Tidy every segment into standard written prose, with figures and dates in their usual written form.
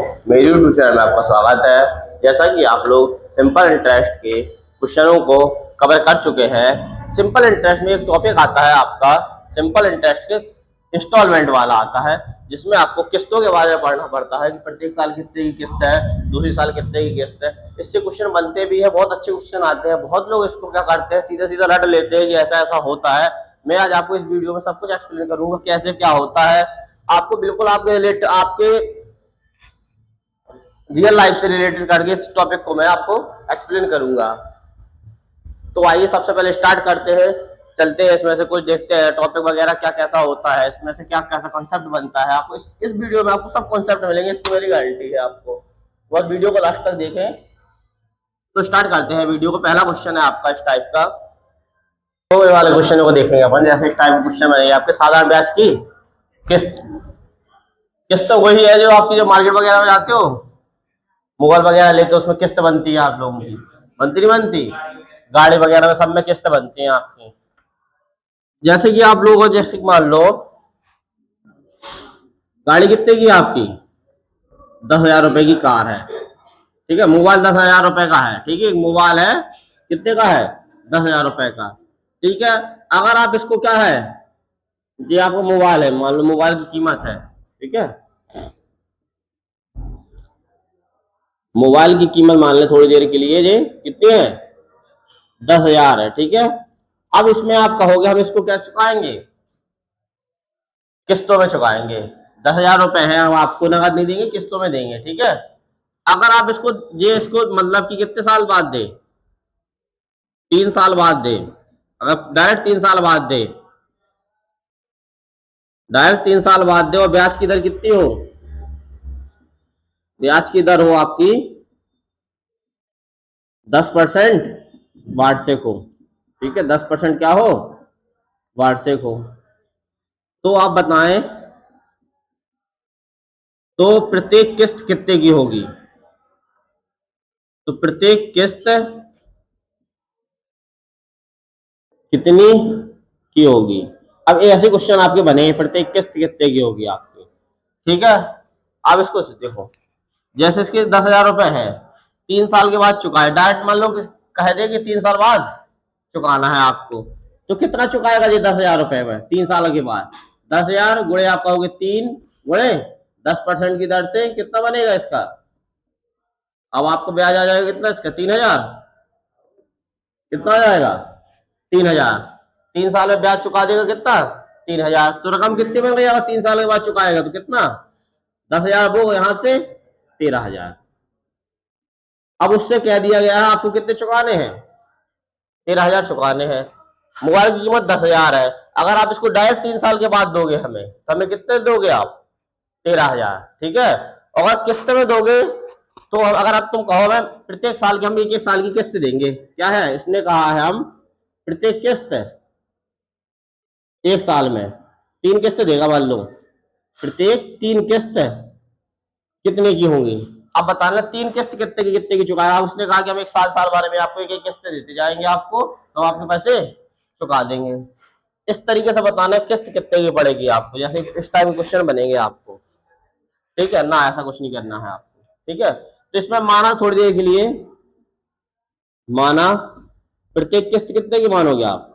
मेरे YouTube channel में आपका स्वागत है। जैसा कि आप लोग सिंपल इंटरेस्ट के क्वेश्चनों को कवर कर चुके हैं। सिंपल इंटरेस्ट में एक टॉपिक आता है आपका सिंपल इंटरेस्ट के इंस्टॉलमेंट वाला आता है, जिसमें आपको किस्तों के बारे में पढ़ना पड़ता है कि प्रत्येक साल कितने की किस्त है, दूसरी साल कितने की किस्त है। इससे क्वेश्चन बनते भी है, बहुत अच्छे क्वेश्चन आते हैं। बहुत लोग इसको क्या करते हैं, सीधा सीधा रट लेते हैं कि ऐसा ऐसा होता है। मैं आज आपको इस वीडियो में सब कुछ एक्सप्लेन करूंगा कैसे क्या होता है। आपको बिल्कुल आपके रियल लाइफ से रिलेटेड करके इस टॉपिक को मैं आपको एक्सप्लेन करूंगा। तो आइए सबसे पहले स्टार्ट करते हैं, चलते हैं इसमें से कुछ देखते हैं टॉपिक वगैरह क्या कैसा होता है, इसमें से क्या कैसा कॉन्सेप्ट बनता है। आपको इस वीडियो में आपको सब कॉन्सेप्ट मिलेंगे, इसकी मेरी गारंटी है। आपको बहुत वीडियो को लास्ट तक देखें। तो स्टार्ट करते हैं वीडियो को। पहला क्वेश्चन है आपका इस टाइप का, तो ये वाले क्वेश्चन को देखेंगे अपन। जैसे इस टाइप का क्वेश्चन बनेगा आपके साधारण ब्याज की किस्त। किस्त तो वही है जो आपकी जो मार्केट वगैरह में जाते हो, मोबाइल वगैरह लेते हो, उसमें किस्त बनती है आप लोगों की, बनती नहीं बनती? गाड़ी वगैरह में सब में किस्त बनती है आपकी। जैसे कि आप लोगों को, जैसे मान लो गाड़ी कितने की आपकी 10,000 रुपए की कार है, ठीक है। मोबाइल 10,000 रुपए का है, ठीक है। मोबाइल है कितने का है, 10,000 रुपए का, ठीक है। अगर आप इसको क्या है, ये आपको मोबाइल है, मान लो मोबाइल की कीमत है, ठीक है। मोबाइल की कीमत मान ले थोड़ी देर के लिए, ये कितनी है, 10,000 है, ठीक है। अब इसमें आप कहोगे हम इसको क्या चुकाएंगे, किस्तों में चुकाएंगे। 10,000 रुपए है, हम आपको नकद नहीं देंगे, किस्तों में देंगे, ठीक है। अगर आप इसको मतलब कि कितने साल बाद दे, 3 साल बाद दे। अगर डायरेक्ट 3 साल बाद दे, डायरेक्ट 3 साल बाद दे, और ब्याज की दर कितनी हो, ब्याज की दर हो आपकी 10% वार्षिक हो, ठीक है। 10% क्या हो, वार्षिक हो। तो आप बताएं, तो प्रत्येक किस्त कितने की होगी, तो प्रत्येक किस्त कितनी की होगी। अब ऐसे क्वेश्चन आपके बने, प्रत्येक किस्त कितने की होगी आपकी, ठीक है। अब इसको देखो, जैसे इसके 10,000 रुपए है, 3 साल के बाद चुकाए, डायरेक्ट मान लो कह दे कि 3 साल बाद चुकाना है आपको, तो कितना चुकाएगा ये 10,000 रुपए में 3 साल के बाद? 10,000 गुणे आप कहोगे 3 गुणे 10% की दर से कितना बनेगा इसका। अब आपको ब्याज आ जाएगा कितना इसका, 3,000। कितना आ जाएगा, 3,000। 3 साल में ब्याज चुका देगा कितना, 3,000। तो रकम कितनी बन गई, अगर 3 साल के बाद चुकाएगा तो कितना, 10,000 वो यहां से 13,000। अब उससे कह दिया गया है आपको कितने चुकाने हैं, 13,000 चुकाने हैं। मोबाइल की कीमत 10,000 है। अगर आप इसको डायरेक्ट 3 साल के बाद दोगे हमें, तो हमें कितने दोगे आप, 13,000, ठीक है। अगर किस्त में दोगे, तो अगर आप तुम कहो मैं प्रत्येक साल की हम एक एक साल की किस्त देंगे, क्या है इसने कहा है, हम प्रत्येक किस्त 1 साल में 3 किस्त देगा, मान लो प्रत्येक 3 किस्त कितने की होंगी। अब बताना 3 किस्त कितने की चुकाया। उसने कहा कि हम एक साल साल बारे में आपको एक एक किस्त देते जाएंगे आपको, तो आपके पैसे चुका देंगे। इस तरीके से बताना है किस्त कितने की पड़ेगी आपको, जैसे इस टाइम क्वेश्चन बनेंगे आपको, ठीक है ना। ऐसा कुछ नहीं करना है आपको, ठीक है। तो इसमें माना थोड़ी देर के लिए, माना प्रत्येक किस्त कितने की मानोगे आप,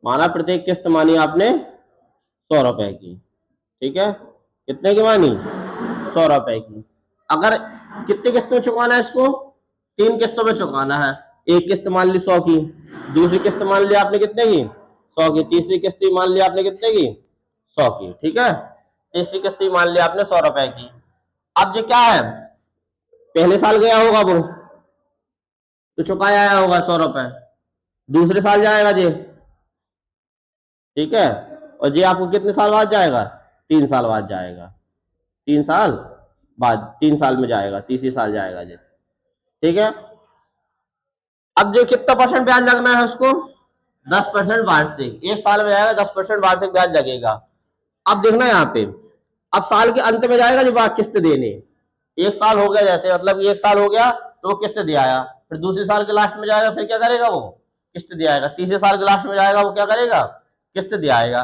माना प्रत्येक किस्त मानी आपने 100 रुपए की, ठीक है। कितने की मानी, 100 रुपए की। अगर कितने किस्तों में चुकाना है इसको, 3 किस्तों में चुकाना है। एक किस्त मान ली 100 की, दूसरी किस्त मान ली आपने कितने की, 100 की, तीसरी किस्त मान ली आपने कितने की, 100 की, ठीक है। तीसरी किस्त मान ली आपने 100 रुपए की। अब ये क्या है, पहले साल गया होगा वो, तो चुकाया आया होगा 100 रुपए, दूसरे साल जाएगा ये, ठीक है। और ये आपको कितने साल बाद जाएगा, 3 साल बाद जाएगा, 3 साल बाद, 3 साल में जाएगा, तीसरी साल जाएगा ये, ठीक है। अब जो कितना परसेंट ब्याज लगना है उसको, 10% वार्षिक, 1 साल में जाएगा 10% वार्षिक ब्याज लगेगा। अब देखना यहाँ पे, अब साल के अंत में जाएगा जो बात किस्त देने, 1 साल हो गया, जैसे मतलब 1 साल हो गया तो वो किस्त दे आया, फिर दूसरे साल के लास्ट में जाएगा, फिर क्या करेगा वो, किस्त दे आएगा। तीसरे साल के लास्ट में जाएगा, वो क्या करेगा, किस्त दे आएगा।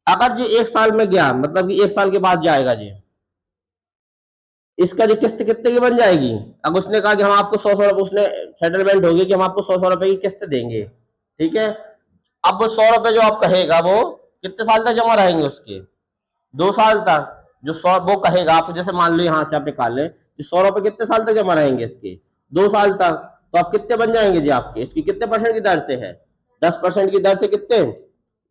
अगर जी 1 साल में गया, मतलब कि 1 साल के बाद जाएगा जी, इसका जो किस्त कितने की बन जाएगी? अब उसने कहा कि हम आपको 100 रुपए, उसने सेटलमेंट होगी कि हम आपको 100 रुपए की किस्त देंगे, ठीक है। अब वो 100 रुपए जो आप कहेगा वो कितने साल तक जमा रहेंगे उसके? 2 साल तक। जो 100 वो कहेगा आप, जैसे मान लो यहाँ से आप निकाल लें, 100 रुपए कितने साल तक जमा रहेंगे इसके? 2 साल तक। तो आप कितने बन जाएंगे जी आपके? इसकी कितने परसेंट की दर से है? 10% की दर से कितने?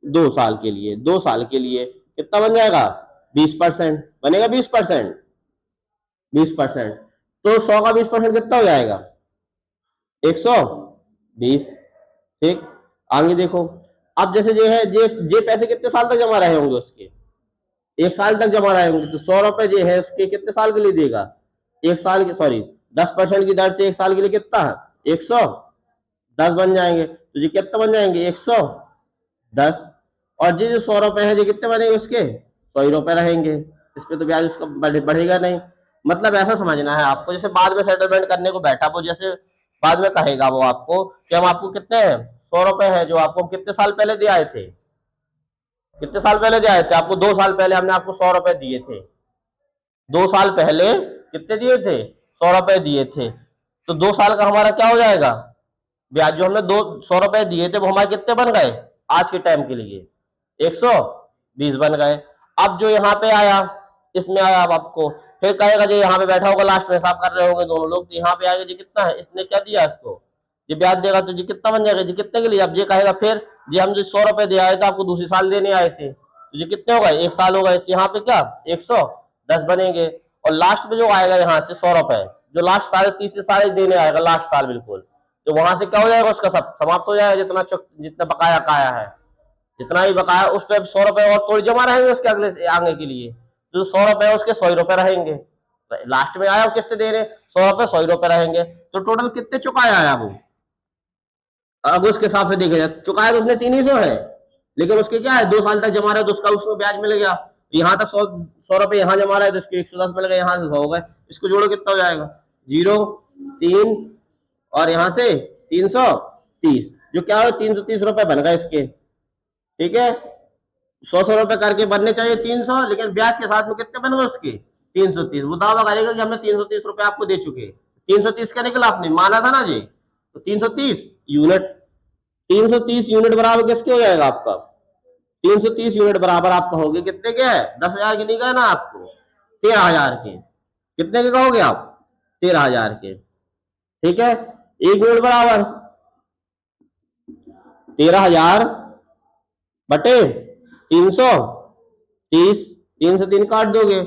2 साल के लिए, 2 साल के लिए कितना बन जाएगा? 20% बनेगा। 20%, 20%। तो 100 का 20% कितना हो जाएगा? 120। ठीक। आगे देखो, अब जैसे ये है, ये पैसे कितने साल तक जमा रहे होंगे उसके? 1 साल तक जमा रहे होंगे। तो 100 रुपए जो है उसके कितने साल के लिए देगा? 1 साल के, सॉरी, 10% की दर से 1 साल के लिए कितना है? 110 बन जाएंगे। तो ये कितना बन जाएंगे? 110। और ये जो 100 रुपए है, ये कितने बनेंगे उसके? 100 रुपए रहेंगे। इस पे तो ब्याज उसका बढ़ेगा नहीं। मतलब ऐसा समझना है आपको, जैसे बाद में सेटलमेंट करने को बैठा वो, जैसे बाद में कहेगा वो आपको कि हम आपको कितने हैं, 100 रुपए है जो आपको कितने साल पहले दे आए थे, कितने साल पहले दे आए थे आपको? 2 साल पहले हमने आपको 100 रुपए दिए थे। 2 साल पहले कितने दिए थे? 100 रुपए दिए थे। तो 2 साल का हमारा क्या हो जाएगा? ब्याज जो हमने 100 रुपए दिए थे वो हमारे कितने बन गए आज के टाइम के लिए? 120 बन गए। अब जो यहाँ पे आया, इसमें आया, अब आपको फिर कहेगा जी, यहाँ पे बैठा होगा लास्ट में, हिसाब कर रहे होंगे दोनों लोग, तो यहाँ पे आएगा जी कितना है, इसने क्या दिया इसको, ये ब्याज देगा, तो जी कितना बन जाएगा? जी कितने के लिए? अब ये कहेगा फिर जी हम जो 100 रुपए दे आए थे आपको दूसरी साल देने आए थे, तो ये कितने हो गए? 1 साल हो गए। तो यहाँ पे क्या 110 बनेंगे। और लास्ट में जो आएगा यहाँ से 100 रुपए, जो लास्ट साढ़े तीसरे साल देने आएगा, लास्ट साल बिल्कुल, तो वहां से क्या हो जाएगा? उसका सब समाप्त हो जाएगा, जितना बकाया काया है, जितना ही बकाया, उस पर 100 रुपए और थोड़ी जमा रहेंगे उसके अगले आगे के लिए। तो 100 रुपए है उसके 100 रुपए रहेंगे। तो लास्ट में आया वो कितने दे रहे? 100 रुपए, 100 रुपए रहेंगे। तो टोटल कितने चुकाया आया वो? अब उसके हिसाब से देखा जाए, चुकाया तो उसने 300 है, लेकिन उसके क्या है, 2 साल तक जमा रहा है तो उसका उसको ब्याज मिल गया। यहाँ तक 100 रुपए यहाँ जमा रहा है तो उसके 110 मिल गए, यहाँ से 100 हो गए। इसको जोड़ो कितना हो जाएगा? 0, 3 और यहाँ से 330, जो क्या हो, 330 रुपए बन गए इसके। ठीक है, 100 रुपए करके बनने चाहिए 300, लेकिन ब्याज के साथ में कितने बन गए उसके? 330। वो दावा करेगा कि हमने 330 रुपए आपको दे चुके। 330 क्या निकला? आपने माना था ना जी, तो 330 यूनिट, 330 यूनिट बराबर किसके हो जाएगा आपका? 330 यूनिट बराबर आप कहोगे कितने के है? 10,000 के नहीं गए ना आपको, 13,000 के। कितने के कहोगे आप? 13,000 के। ठीक है, 1 यूनिट बराबर 13,000 बटे 330, 3 से 3 काट दोगे।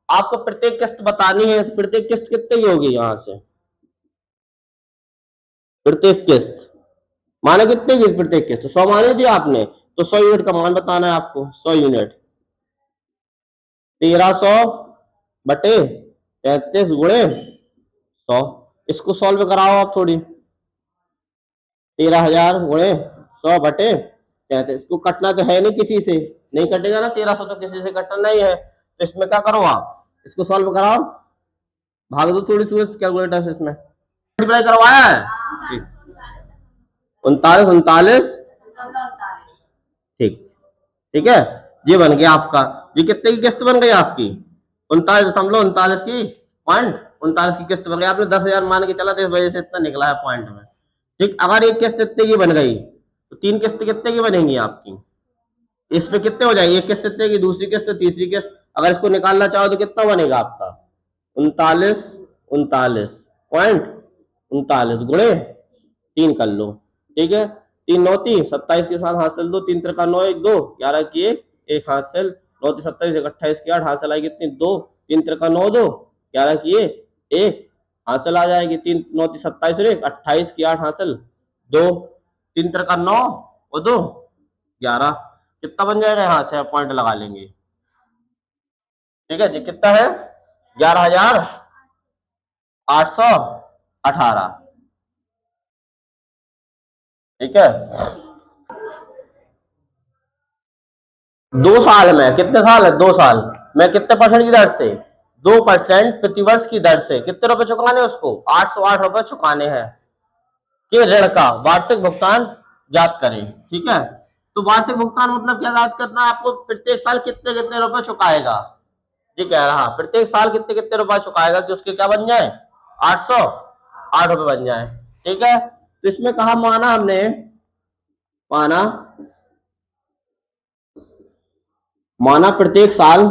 आपको प्रत्येक किस्त बतानी है, प्रत्येक किस्त कितने की होगी? यहां से प्रत्येक किस्त माने कितने की प्रत्येक किस्त? 100 माने थी आपने, तो 100 यूनिट का मान बताना है आपको। 100 यूनिट 1300 बटे 33 गुणे 100। इसको सॉल्व कराओ आप थोड़ी। 13,000 गुणे 100 बटे 33, इसको कटना तो है नहीं किसी से, नहीं कटेगा ना 1300, तो किसी से कटना नहीं है। तो इसमें क्या करो आप, इसको सॉल्व कराओ, भाग दो थोड़ी सी कैलकुलेटर से। इसमें मल्टीप्लाई करवाया है? 39, 39, ठीक, ठीक है, ये बन गया आपका। ये कितने की किस्त बन गई आपकी? 39.39 की पॉइंट 39 की किस्त बन गई। आपने 10,000 मान के चला तो इस वजह से इतना निकला है पॉइंट में। ठीक, अगर एक किस्त इतने की बन गई तो 3 किस्त कितने की बनेंगी आपकी? इसमें कितने हो जाएगी? एक किस्त इतने की, दूसरी किस्त, तीसरी किस्त। अगर इसको निकालना चाहो तो कितना बनेगा आपका? 39, 39.39 गुणे 3 कर लो। ठीक है, 3 9 3 27 के साथ हासिल 2, 3 3 9 1 2 11 की 1 हासिल 9 27 28 की 8 हासिल आएगी कितनी? 2, 3 3 9 2 11 की 1 हासिल आ जाएगी। 3 9 27 और 1 28 की 8 हासिल 2, 3 3 9 और 2 11। कितना बन जाएगा? यहाँ से पॉइंट लगा लेंगे। ठीक है जी, कितना है? 11,818। ठीक है, 2 साल में, कितने साल है? 2 साल में कितने परसेंट की दर से? 2% प्रतिवर्ष की दर से कितने रुपए चुकाने उसको? 808 रुपए चुकाने हैं के ऋण का वार्षिक भुगतान ज्ञात करें। ठीक है, तो वार्षिक भुगतान मतलब क्या ज्ञात करना है आपको? प्रत्येक साल कितने कितने रुपए चुकाएगा, ये कह रहा प्रत्येक साल कितने कितने रुपए चुकाएगा कि उसके क्या बन जाए 808 रुपए बन जाए। ठीक है, तो इसमें कहा माना हमने, माना माना प्रत्येक साल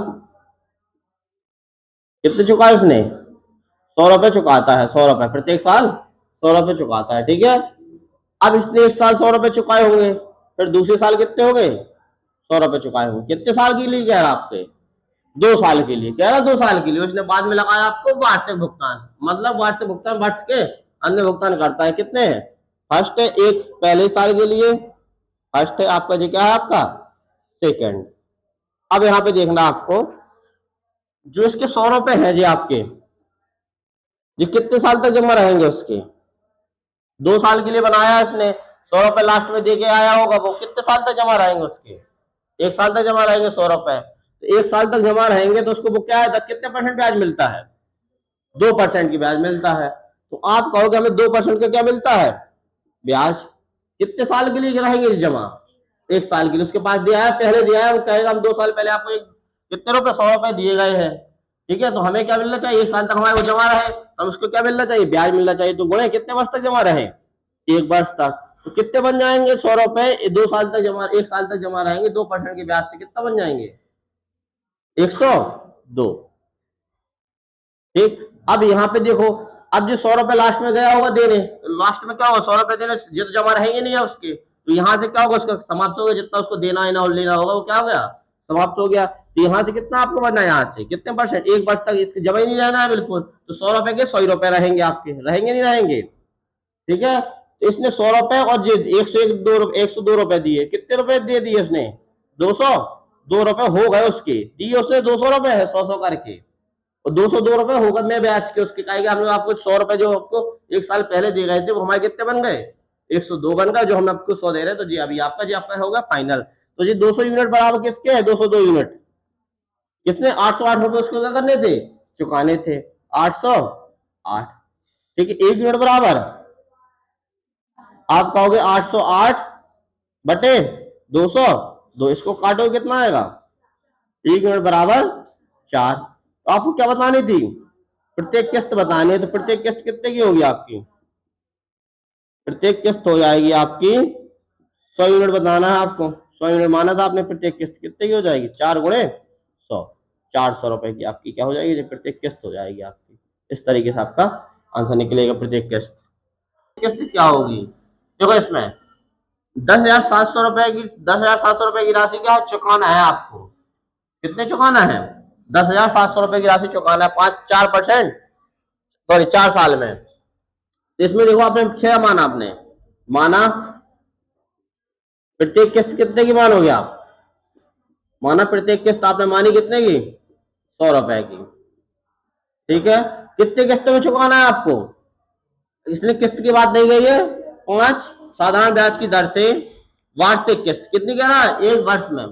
कितने चुकाए उसने 100 रुपए चुकाता है, 100 रुपए प्रत्येक साल 100 रुपए चुकाता है। ठीक है, अब इसने एक साल 100 रुपए चुकाए होंगे, फिर दूसरे साल कितने हो गए 100 रुपए चुकाए होंगे। कितने साल के लिए कह रहा आपके 2 साल के लिए कह रहा, 2 साल के लिए। उसने बाद में लगाया आपको वार्षिक भुगतान, मतलब वार्षिक भुगतान वर्ष के अंत भुगतान करता है। कितने फर्स्ट है एक पहले साल के लिए, फर्स्ट है आपका जो क्या है आपका सेकंड। अब यहाँ पे देखना आपको जो इसके 100 रुपए हैं जी आपके, ये कितने साल तक जमा रहेंगे उसके 2 साल के लिए बनाया इसने, 100 रुपए लास्ट में दे के आया होगा, वो कितने साल तक जमा रहेंगे उसके 1 साल तक जमा रहेंगे 100 रुपए। तो 1 साल तक जमा रहेंगे तो उसको वो क्या है कितने परसेंट ब्याज मिलता है 2% की ब्याज मिलता है। तो आप कहोगे हमें 2% का क्या मिलता है ब्याज, कितने साल के लिए रहेंगे जमा 1 साल के लिए। उसके पास दिया है पहले दिया है, वो कहेगा हम 2 साल पहले आपको कितने रुपए 100 रुपए दिए गए हैं। ठीक है, तो हमें क्या मिलना चाहिए 1 साल तक हमारे वो जमा रहे, हम उसको क्या मिलना चाहिए ब्याज मिलना चाहिए। तो गुणे कितने वर्ष तक जमा रहे 1 वर्ष तक, तो कितने बन जाएंगे 100 रुपए 2 साल तक जमा 1 साल तक जमा रहेंगे 2% के ब्याज से कितना बन जाएंगे 102। ठीक, अब यहाँ पे देखो, अब जो 100 रुपए लास्ट में गया होगा देने, लास्ट में क्या होगा 100 रुपए देने, ये तो जमा रहेंगे नहीं है उसके, तो यहाँ से क्या होगा उसका समाप्त हो गया, जितना उसको देना है ना और लेना होगा वो क्या हो गया समाप्त हो गया। तो यहाँ से कितना आपको बनना है, यहाँ से कितने परसेंट 1 वर्ष तक इसके जमा ही नहीं रहना है बिल्कुल, तो 100 रुपए के 100 रुपए रहेंगे आपके, रहेंगे नहीं रहेंगे। ठीक है, तो इसने 100 रुपए और 102 रुपए दिए, कितने रुपए दे दिए उसने 202 रुपए हो गए उसके, दिए उसने 200 रुपए है 100 करके, और 202 रुपए होगा मैं ब्याज के उसके कहेगा हमने आपको 100 रुपए जो आपको 1 साल पहले दे गए थे वो हमारे कितने बन गए 102 बन गए, जो हम आपको 100 दे रहे हैं। तो जी अभी आपका जी आपका होगा फाइनल। तो जी 200 यूनिट बराबर किसके है 202 यूनिट, कितने 808 रुपए उसको क्या करने थे चुकाने थे 808। ठीक है, 1 यूनिट बराबर आप कहोगे 808 बटे 200, दो इसको काटो कितना आएगा 1 यूनिट बराबर 4। तो आपको क्या बतानी थी प्रत्येक किस्त बतानी है, तो प्रत्येक किस्त कितने की होगी आपकी, प्रत्येक किस्त हो जाएगी आपकी 100 यूनिट बताना है आपको, 100 यूनिट माना था आपने, प्रत्येक किस्त कितने की हो जाएगी 4 गुणे 100, 400 रुपए की आपकी क्या हो जाएगी प्रत्येक किस्त हो जाएगी आपकी। इस तरीके से आपका आंसर निकलेगा प्रत्येक किस्त। किस्त क्या होगी देखो इसमें 10,700 रुपए की 10,700 रुपए की राशि क्या चुकाना है आपको, कितने चुकाना है 10,700 रुपए की राशि चुकाना है 4%, सॉरी 4 साल में। तो इसमें देखो आपने क्या माना, आपने माना प्रत्येक किस्त कितने की मान हो गया, माना प्रत्येक किस्त आपने मानी कितने की 100 रुपए की। ठीक है, कितने किस्त में चुकाना है आपको, इसलिए किस्त की बात नहीं गई है, 5 साधारण ब्याज की दर से वार्षिक किस्त कितनी कह रहा है 1 वर्ष में,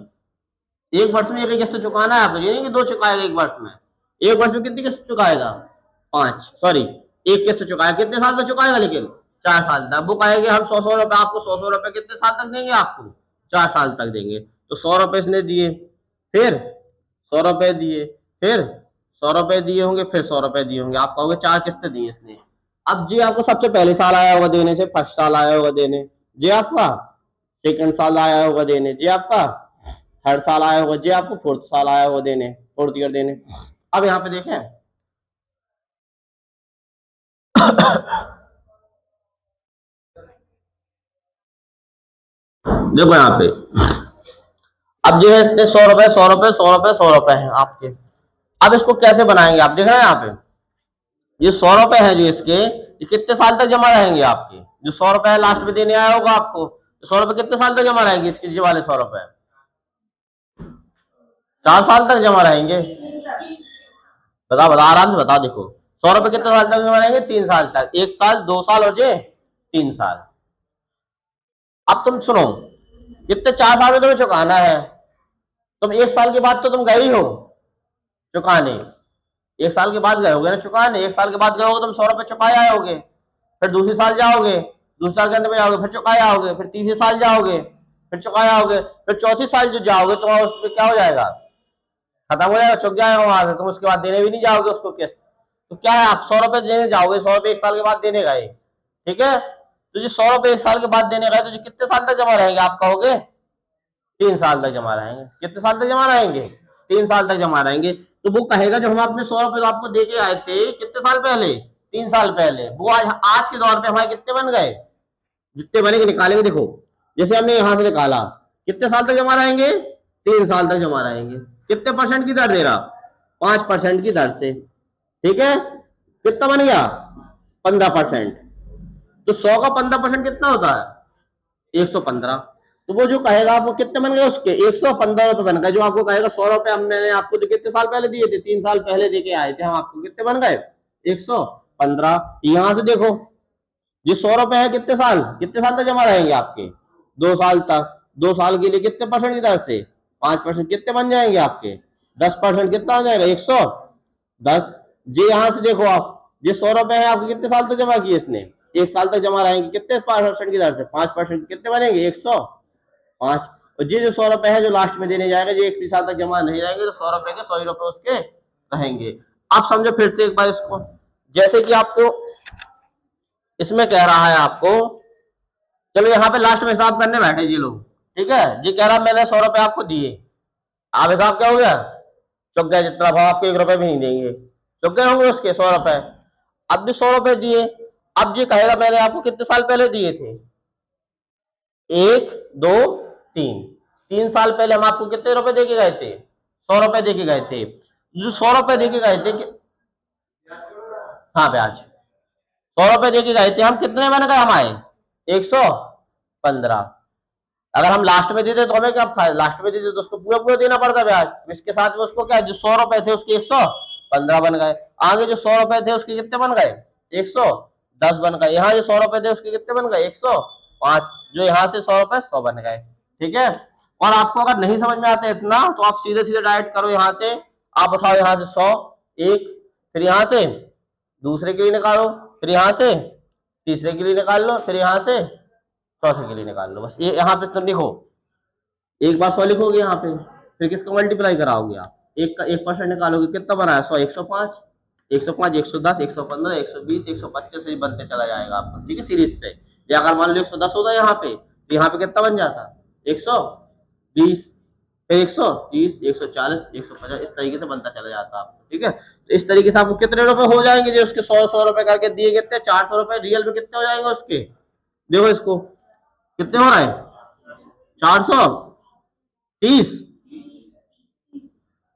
1 वर्ष में एक किस्त चुकाना है आपको, ये नहीं कि 2 चुकाएगा 1 वर्ष में, 1 वर्ष में कितनी किस्त चुकाएगा 5, सॉरी एक किस्त चुकाएगा, कितने साल तक चुकाएगा लेकिन 4 साल तक। वो कहेंगे हम 100 रुपए आपको 100 रुपए कितने साल तक देंगे आपको 4 साल तक देंगे। तो 100 रुपए इसने दिए, फिर 100 रुपए दिए, फिर 100 रुपए दिए होंगे, फिर 100 रुपए दिए होंगे, आप कहोगे 4 किस्तें दी इसने। अब जी आपको सबसे पहले साल आया होगा देने से, फर्स्ट साल आया होगा देने, जी आपका सेकंड साल आया होगा देने, जी आपका थर्ड साल आया होगा, जी आपको फोर्थ साल आया होगा देने, फोर्थ ईयर देने। अब यहाँ पे देखें देखो यहाँ पे अब जो है इतने 100 रुपए 100 रुपए 100 रुपए 100 रुपए है आपके। अब इसको कैसे बनाएंगे आप देख रहे हैं यहाँ पे, ये 100 रुपए है जो इसके, ये कितने साल तक जमा रहेंगे आपके, जो 100 रुपए लास्ट में देने आया होगा आपको, तो 100 रुपए कितने साल तक जमा रहेंगे इसके, ये वाले 100 रुपए 4 साल तक जमा रहेंगे। बता बता आराम से बता, देखो 100 रुपए कितने साल तक जमा रहेंगे 3 साल तक, 1 साल 2 साल और जे 3 साल। अब तुम सुनो कितने 4 साल में तुम्हें चुकाना है, तुम 1 साल के बाद तो तुम गए ही हो चुकाने, 1 साल के बाद गए होगे ना चुकाने, 1 साल के बाद गए होगे तुम 100 रुपए चुकाए आए होगे, फिर दूसरे साल जाओगे, दूसरे साल के अंदर में जाओगे फिर चुकाए आओगे, फिर तीसरे साल जाओगे फिर चुकाए आओगे, फिर चौथी साल जो जाओगे तो उसमें क्या हो जाएगा खत्म हो जाएगा, चुक जाएगा वहां से, तुम उसके बाद देने भी नहीं जाओगे उसको किस्त। तो क्या है, आप 100 रुपए देने जाओगे, 100 रुपए 1 साल के बाद देने गए, ठीक है, तो जो 100 रुपए 1 साल के बाद देने गए, तो जो कितने साल तक जमा रहेंगे, आप कहोगे 3 साल तक जमा रहेंगे। कितने साल तक जमा रहेंगे, 3 साल तक जमा रहेंगे। तो वो कहेगा जब हम अपने 100 रुपए आपको दे के आए थे कितने साल पहले, 3 साल पहले, वो आज आज के दौर पे हमारे कितने बन गए, जितने बनेंगे निकालेंगे, देखो जैसे हमने यहां से निकाला, कितने साल तक जमा रहेंगे, 3 साल तक जमा रहेंगे। कितने परसेंट की दर दे रहा, 5% की दर से, ठीक है, कितना बन गया, 15%। तो 100 का 15% कितना होता है, 115। तो वो जो कहेगा आपको कितने बन गए उसके, 115 रुपए बन गए। जो आपको कहेगा 100 रुपए हम मैंने आपको जो कितने साल पहले दिए थे, 3 साल पहले देके आए थे हम आपको, कितने बन गए, 115। यहां से देखो, ये 100 रुपए है, कितने साल तक जमा रहेंगे आपके, 2 साल तक। 2 साल के लिए कितने परसेंट की दर से, 5%, कितने बन जाएंगे आपके, 10%, कितना हो जाएगा, 110। जी यहां से देखो आप, ये 100 रुपए है आपके, कितने साल तक जमा किए इसने, 1 साल तक जमा रहेंगे, कितने परसेंट की दर से, 5%, कितने बनेंगे, 105। और ये जो 100 रुपए है जो लास्ट में देने जाएगा, ये 1 साल तक जमा नहीं रहेंगे, तो 100 रुपए के 100 ही रुपए उसके रहेंगे। आप समझो फिर से एक बार इसको, जैसे कि आपको इसमें कह रहा है आपको, चलो यहाँ पे लास्ट में हिसाब करने बैठे जी लोग, ठीक है, जी कह रहा मैंने 100 रुपए आपको दिए, आप हिसाब क्या हो गया, चुक गया, जितना भाव आपको 1 रुपए भी नहीं देंगे, चुक गए होंगे उसके 100 रुपए। अब भी 100 रुपए दिए, अब जी कहेगा मैंने आपको कितने साल पहले दिए थे, 1 2 3, 3 साल पहले हम आपको कितने रुपए देके गए थे, 100 रुपए देके गए थे। जो 100 रुपए देके गए थे हाँ ब्याज, 100 रुपए देके गए थे हम, कितने बन गए हमारे, 115। अगर हम लास्ट में देते तो हमें क्या फायदा, लास्ट में देते तो उसको पूरा पूरा देना पड़ता ब्याज, इसके साथ में उसको क्या, जो 100 रुपए थे उसके 115 बन गए। आगे जो 100 रुपए थे उसके कितने बन गए, 110 बन गए। यहाँ जो 100 रुपए थे उसके कितने बन गए, 105। जो यहाँ से 100 रुपए 100 बन गए, ठीक है। और आपको अगर नहीं समझ में आता इतना, तो आप सीधे सीधे डायरेक्ट करो, यहाँ से आप उठाओ, यहाँ से 100 एक, फिर यहाँ से दूसरे के लिए निकालो, फिर यहाँ से तीसरे के लिए निकाल लो, फिर यहाँ से चौथे के लिए निकाल लो। बस ये यहाँ पे तो लिखो, एक बार 100 लिखोगे यहाँ पे, फिर किसको मल्टीप्लाई कराओगे आप, एक का 1% निकालोगे, कितना बना है 100, 105, 105, 110, 115, 120, 125 से बनते चला जाएगा आपको, ठीक है, सीरीज से। या अगर मान लो 110 होता है यहाँ पे, तो यहाँ पे कितना बन जाता, 120, फिर 130, 140, 150, इस तरीके से बनता चला जाता आपको, ठीक है। तो इस तरीके से आपको कितने रुपए हो जाएंगे, जो उसके 100 रुपए करके दिए, कितने 400 रुपए रियल में कितने हो जाएंगे उसके, देखो इसको कितने हो रहा है, 430,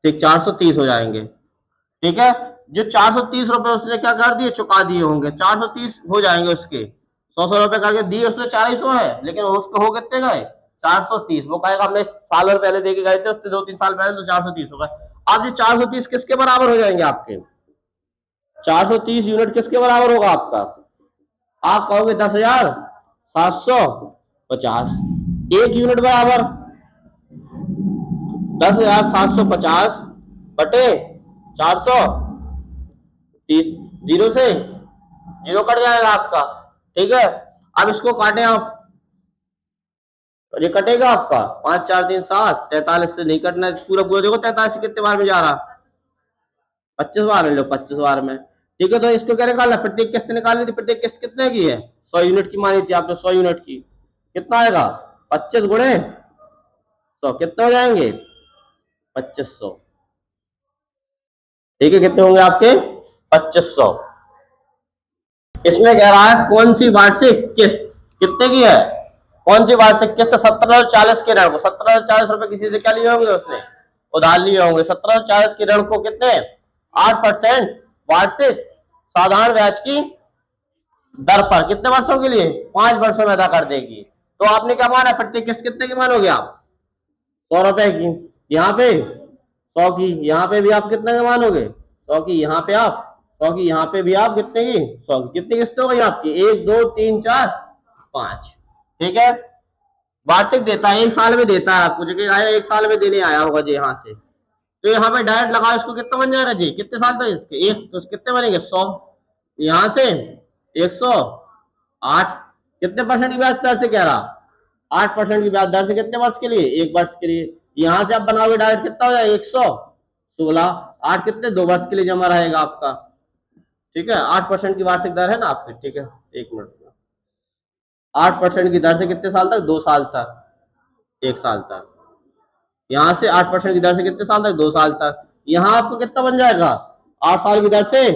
ठीक, 430 हो जाएंगे, ठीक है। जो 430 रुपए उसने क्या कर दिए, चुका दिए होंगे, 430 हो जाएंगे उसके, 100 रुपए करके दिए उसने 400 है, लेकिन उसको हो कितने गए, 430। वो कहेगा हमने साल भर पहले देके गए थे, उससे 2 3 साल पहले, तो 430 हो गए। अब ये 430 किसके बराबर हो जाएंगे आपके, 430 यूनिट किसके बराबर होगा आपका, आप कहोगे 10,750। एक यूनिट बराबर 10,750 बटे 430, जीरो से जीरो कट जाएगा आपका, ठीक है। अब इसको काटें आप, तो ये कटेगा आपका 5 4 3 7, 43 से नहीं कटना, पूरा पूरा देखो 43 से कितने बार में जा रहा, 25 बार ले लो, 25 बार में, ठीक है। तो इसको क्या निकालना, प्रत्येक किस्त निकालनी थी, प्रत्येक किस्त कितने की है, 100 यूनिट की मानी थी आपने, 100 यूनिट की, कितना आएगा, 25 गुणे 100, कितने हो जाएंगे, 2500, ठीक है। कितने होंगे आपके, 2500। इसमें कह रहा है कौन सी वार्षिक किस्त कितने की है, कौन सी वार्षिक किस्त, 1740 के ऋण को, 1740 रुपए किसी से क्या लिए होंगे उसने, उधार लिए होंगे। 1740 के ऋण को कितने, 8% वार्षिक साधारण ब्याज की दर पर, कितने वर्षों के लिए, 5 वर्षों में अदा कर देगी। तो आपने क्या माना, प्रत्येक किस्त कितने की मानोगे आप, 100 रुपए की, यहाँ पे 100 की, यहाँ पे भी आप कितने के मानोगे, 100 की, यहाँ पे आप 100 की, यहाँ पे भी आप कितने की, 100 की। कितनी किस्त हो गई आपकी, 1 2 3 4 5, ठीक है। वार्षिक देता है, एक साल में देता है आपको, जो आया एक साल में देने आया होगा जी यहाँ से, तो यहाँ पे डायरेक्ट लगाओ, इसको कितना बन जाएगा जी, कितने साल तक इसके, एक तो कितने बनेंगे 100, यहाँ से 108, कितने परसेंट की ब्याज दर से कह रहा, 8% की ब्याज दर से, कितने वर्ष के लिए, 1 वर्ष के लिए। यहाँ से आप बनाओगे डायरेक्ट कितना हो जाएगा, 16, 8 कितने 2 वर्ष के लिए जमा रहेगा आपका। ठीक है, 8% की वार्षिक दर है ना आपकी। ठीक है, 1 मिनट, 8% की दर से कितने साल तक, 2 साल तक, 1 साल तक। यहाँ से 8% की दर से कितने साल तक, 2 साल तक। यहाँ आपको कितना बन जाएगा, 8 साल की दर से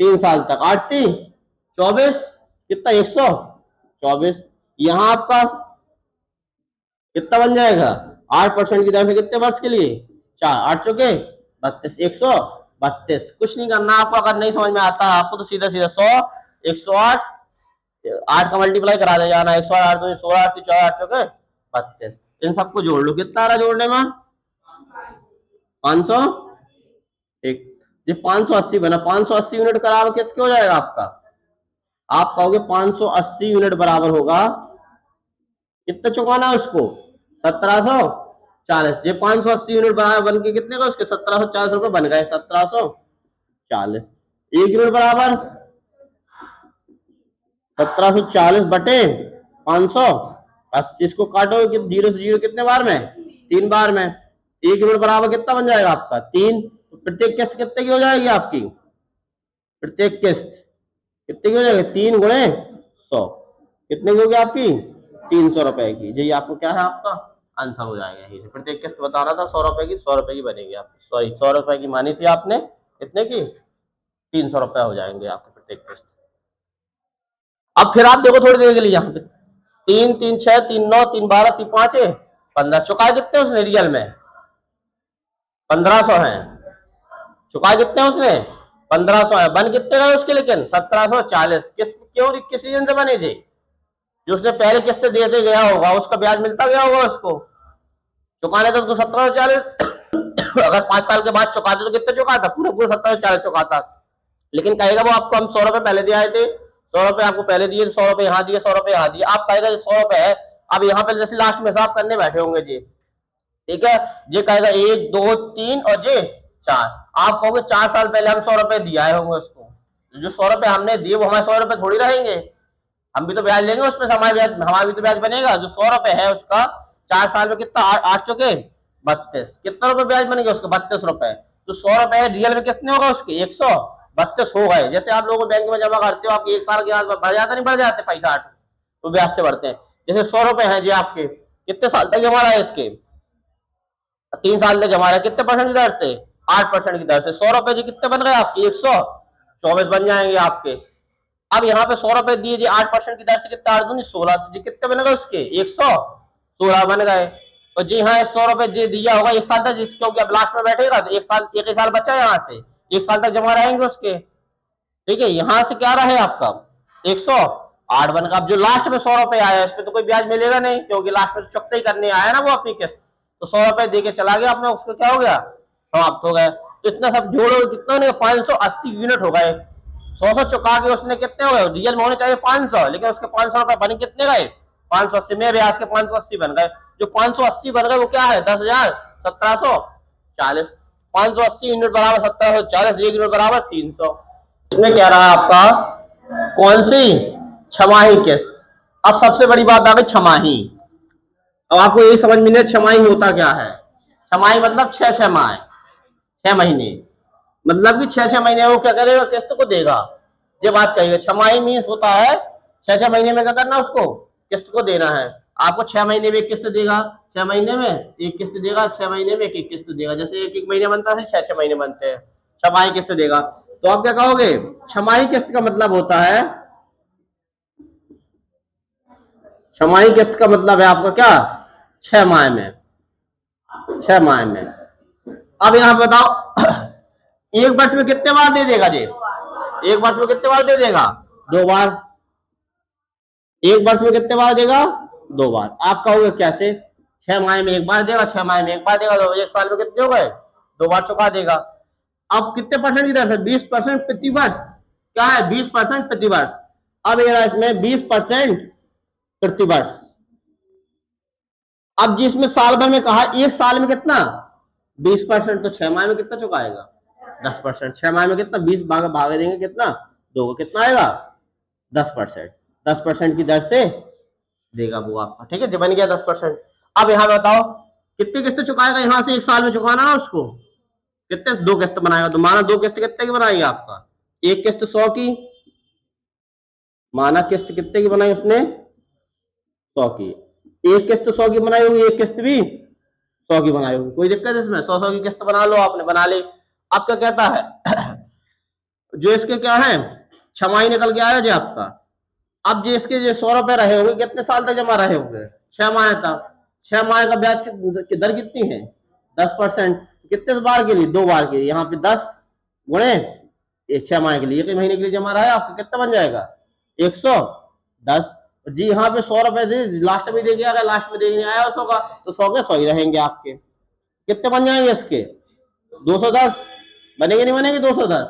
3 साल तक, 8×3 = 24, कितना 124। यहाँ आपका कितना बन जाएगा, 8% की दर से कितने वर्ष के लिए, 4, 8×4 = 32, 132। कुछ नहीं करना आपको, अगर नहीं समझ में आता आपको तो सीधा सीधा 100, 108, 8 का मल्टीप्लाई करा दे जाना, 108, 8 दूनी 16, 8 4, 8×32। इन सबको जोड़ लो, कितना आ रहा जोड़ने में, 500, एक, ये 580 बना, 580 यूनिट बराबर किसके हो जाएगा आपका, आप कहोगे 580 यूनिट बराबर होगा, कितना चुकाना है उसको, 1740। ये 580 यूनिट बराबर बन के कितने का, उसके 1740 रुपए बन गए, 1740। 1 यूनिट बराबर 1740/580, इसको काटो कि 0 से 0 कितने बार में, 3 बार में। 1 यूनिट बराबर कितना बन जाएगा आपका, 3। तो प्रत्येक किस्त कितने की हो जाएगी आपकी, प्रत्येक किस्त कितने की हो जाएगी, 3×100, कितने की होगी आपकी, 300 रुपए की। जी आपको क्या है, आपका आंसर हो जाएगा यही से। प्रत्येक किस्त बता रहा था 100 रुपए की, 100 रुपए की बनेगी आपकी, सॉरी 100 रुपए की मानी थी आपने, कितने की, 300 रुपए हो जाएंगे आपके प्रत्येक किस्त। अब फिर आप देखो थोड़ी देर के लिए, यहाँ पे 3 3 6 3 9 3 12 3 5 15 चुकाए कितने उसने रियल में, 1500 है। चुकाए कितने उसने, 1500 है। बन कितने गए उसके, लेकिन 1740। किस रीजन से बने थे, जो उसने पहले किस्त देते गया होगा उसका ब्याज मिलता गया होगा उसको, चुकाने तो उसको 1740। अगर 5 साल के बाद चुकाते तो कितने चुकाता, पूरा पूरा 1740 चुकाता। लेकिन कहेगा वो आपको हम 100 रुपए पहले दिए आए थे, 100 रुपए आपको पहले दिए, 100 रुपए यहाँ दिए, 100 रुपए यहाँ दिए। आप कहेगा 100 रुपए है, अब यहाँ पे जैसे लास्ट में हिसाब करने बैठे होंगे जी, ठीक है, ये कहेगा 1 2 3 और ये 4। आप कहोगे 4 साल पहले हम 100 रुपए दिए आए होंगे उसको, जो 100 रुपए हमने दिए वो हमारे 100 रुपए थोड़ी रहेंगे, हम भी तो ब्याज लेंगे उसमें से, हमारा भी तो ब्याज बनेगा। जो 100 रुपए है उसका 4 साल में कितना, 8×4 = 32, कितना रुपए ब्याज बनेगा उसका, 32 रुपए। तो 100 रुपए है, रियल में कितने होगा उसके, 132 हो गए। जैसे आप लोगों बैंक में जमा करते हो, आपके 1 साल के बाद बढ़ जाता नहीं, बढ़ जाते पैसा, तो ब्याज से बढ़ते हैं। जैसे 100 रुपए है जी आपके, कितने साल तक जमा रहा है इसके, 3 साल तक जमा रहा है, कितने परसेंट की दर से, 8% की दर से। 100 रुपए जी कितने बन गए आपके, 124 बन जाएंगे आपके। अब यहाँ पे 100 रुपए दिए जी 8% की दर से, कितना 8 दूनी 16, तो जी कितने बन गए उसके, 116 बन गए। और जी हाँ 100 रुपए जी दिया होगा 1 साल तक, जिस क्योंकि अब लास्ट में बैठेगा तो 1 साल, 1 ही साल बचा यहाँ से, 1 साल तक जमा रहेंगे उसके। ठीक है, यहाँ से क्या रहे आपका 108 बन गया। अब जो लास्ट में 100 रुपए आया इस पे तो कोई ब्याज मिलेगा नहीं, क्योंकि लास्ट में चुकता ही करने आया ना वो अपनी किस्त, तो 100 रुपए दे के चला गया अपने, उसको क्या हो गया, समाप्त हो गए। तो इतना सब जोड़ो, कितना नहीं, 580 यूनिट हो गए। 100 चुका के उसने कितने हो गए, रियल में होने चाहिए 500, लेकिन उसके 500 रुपए बन कितने गए, 580 में ब्याज के 580 बन गए। जो 580 बन गए वो क्या है, 10,1740। 580 यूनिट बराबर 1740, 1 यूनिट बराबर 300। इसमें कह रहा है आपका कौन सी, छमाही किस्त। अब सबसे बड़ी बात आ गई छमाही। अब आपको यही समझ में नहीं छमाही होता क्या है। छमाही मतलब 6 माह, 6 महीने, मतलब कि 6 महीने वो क्या करेगा, किस्त को देगा। ये बात कहिए, छमाही मीन्स होता है 6 महीने में क्या करना, उसको किस्त को देना है। आपको 6 महीने में एक किस्त देगा, 6 महीने में एक किस्त देगा, 6 महीने में एक किस्त देगा। जैसे 1 महीने बनता है, 6 महीने बनते हैं, छमाही किस्त देगा। तो आप क्या कहोगे, छमाही किस्त का मतलब होता है, छमाही किस्त का मतलब है आपका क्या, 6 माह में, 6 माह में। अब यहाँ बताओ 1 वर्ष में कितने बार दे देगा जी, 1 वर्ष में कितने बार दे देगा, 2 बार। 1 वर्ष में कितने बार देगा, 2 बार। आप कहोगे कैसे, 6 माह में 1 बार देगा, 6 माह में 1 बार देगा, तो 1 साल में कितने हो गए, 2 बार चुका देगा। अब कितने परसेंट की दर से, 20% प्रति वर्ष, क्या है 20% प्रति वर्ष। अब ये इसमें 20% प्रति वर्ष। अब जिसमें साल भर में कहा 1 साल में कितना 20%, तो 6 माह में कितना चुकाएगा, 10%। 6 माह में कितना 20 भाग देंगे कितना, 2 कितना आएगा 10%। 10% की दर से देगा वो आपका। ठीक है, जो बन गया 10%। अब यहाँ बताओ कितनी किस्त चुकाएगा, यहाँ से 1 साल में चुकाना है उसको, कितने, 2 किस्त बनाएगा, तो माना 2 किस्त कितने की बनाएगी आपका, एक किस्त 100 की, माना किस्त कितने की बनाई उसने, 100 की, एक किस्त 100 की बनाई होगी, एक किस्त भी 100 की बनाई होगी, कोई दिक्कत इसमें, 100 की किस्त बना लो, आपने बना ली। आपका कहता है जो इसके क्या है, छमाही निकल के आया जी आपका। अब जो इसके जो 100 रुपए रहे होंगे, कितने साल तक जमा रहे होंगे, 6 माह तक। 6 माह का ब्याज की दर कितनी है, 10%। कितने बार के लिए, 2 बार के लिए, यहाँ पे 10 गुणे 6 माह के लिए, 1 महीने के लिए जमा रहा है आपका, कितना बन जाएगा, 110 जी। यहाँ पे 100 रुपए से लास्ट में दे गया, अगर लास्ट में देने आया 100 का, तो 100 के 100 ही रहेंगे आपके। कितने बन जाएंगे इसके, 210 बनेंगे, नहीं बनेंगे 210।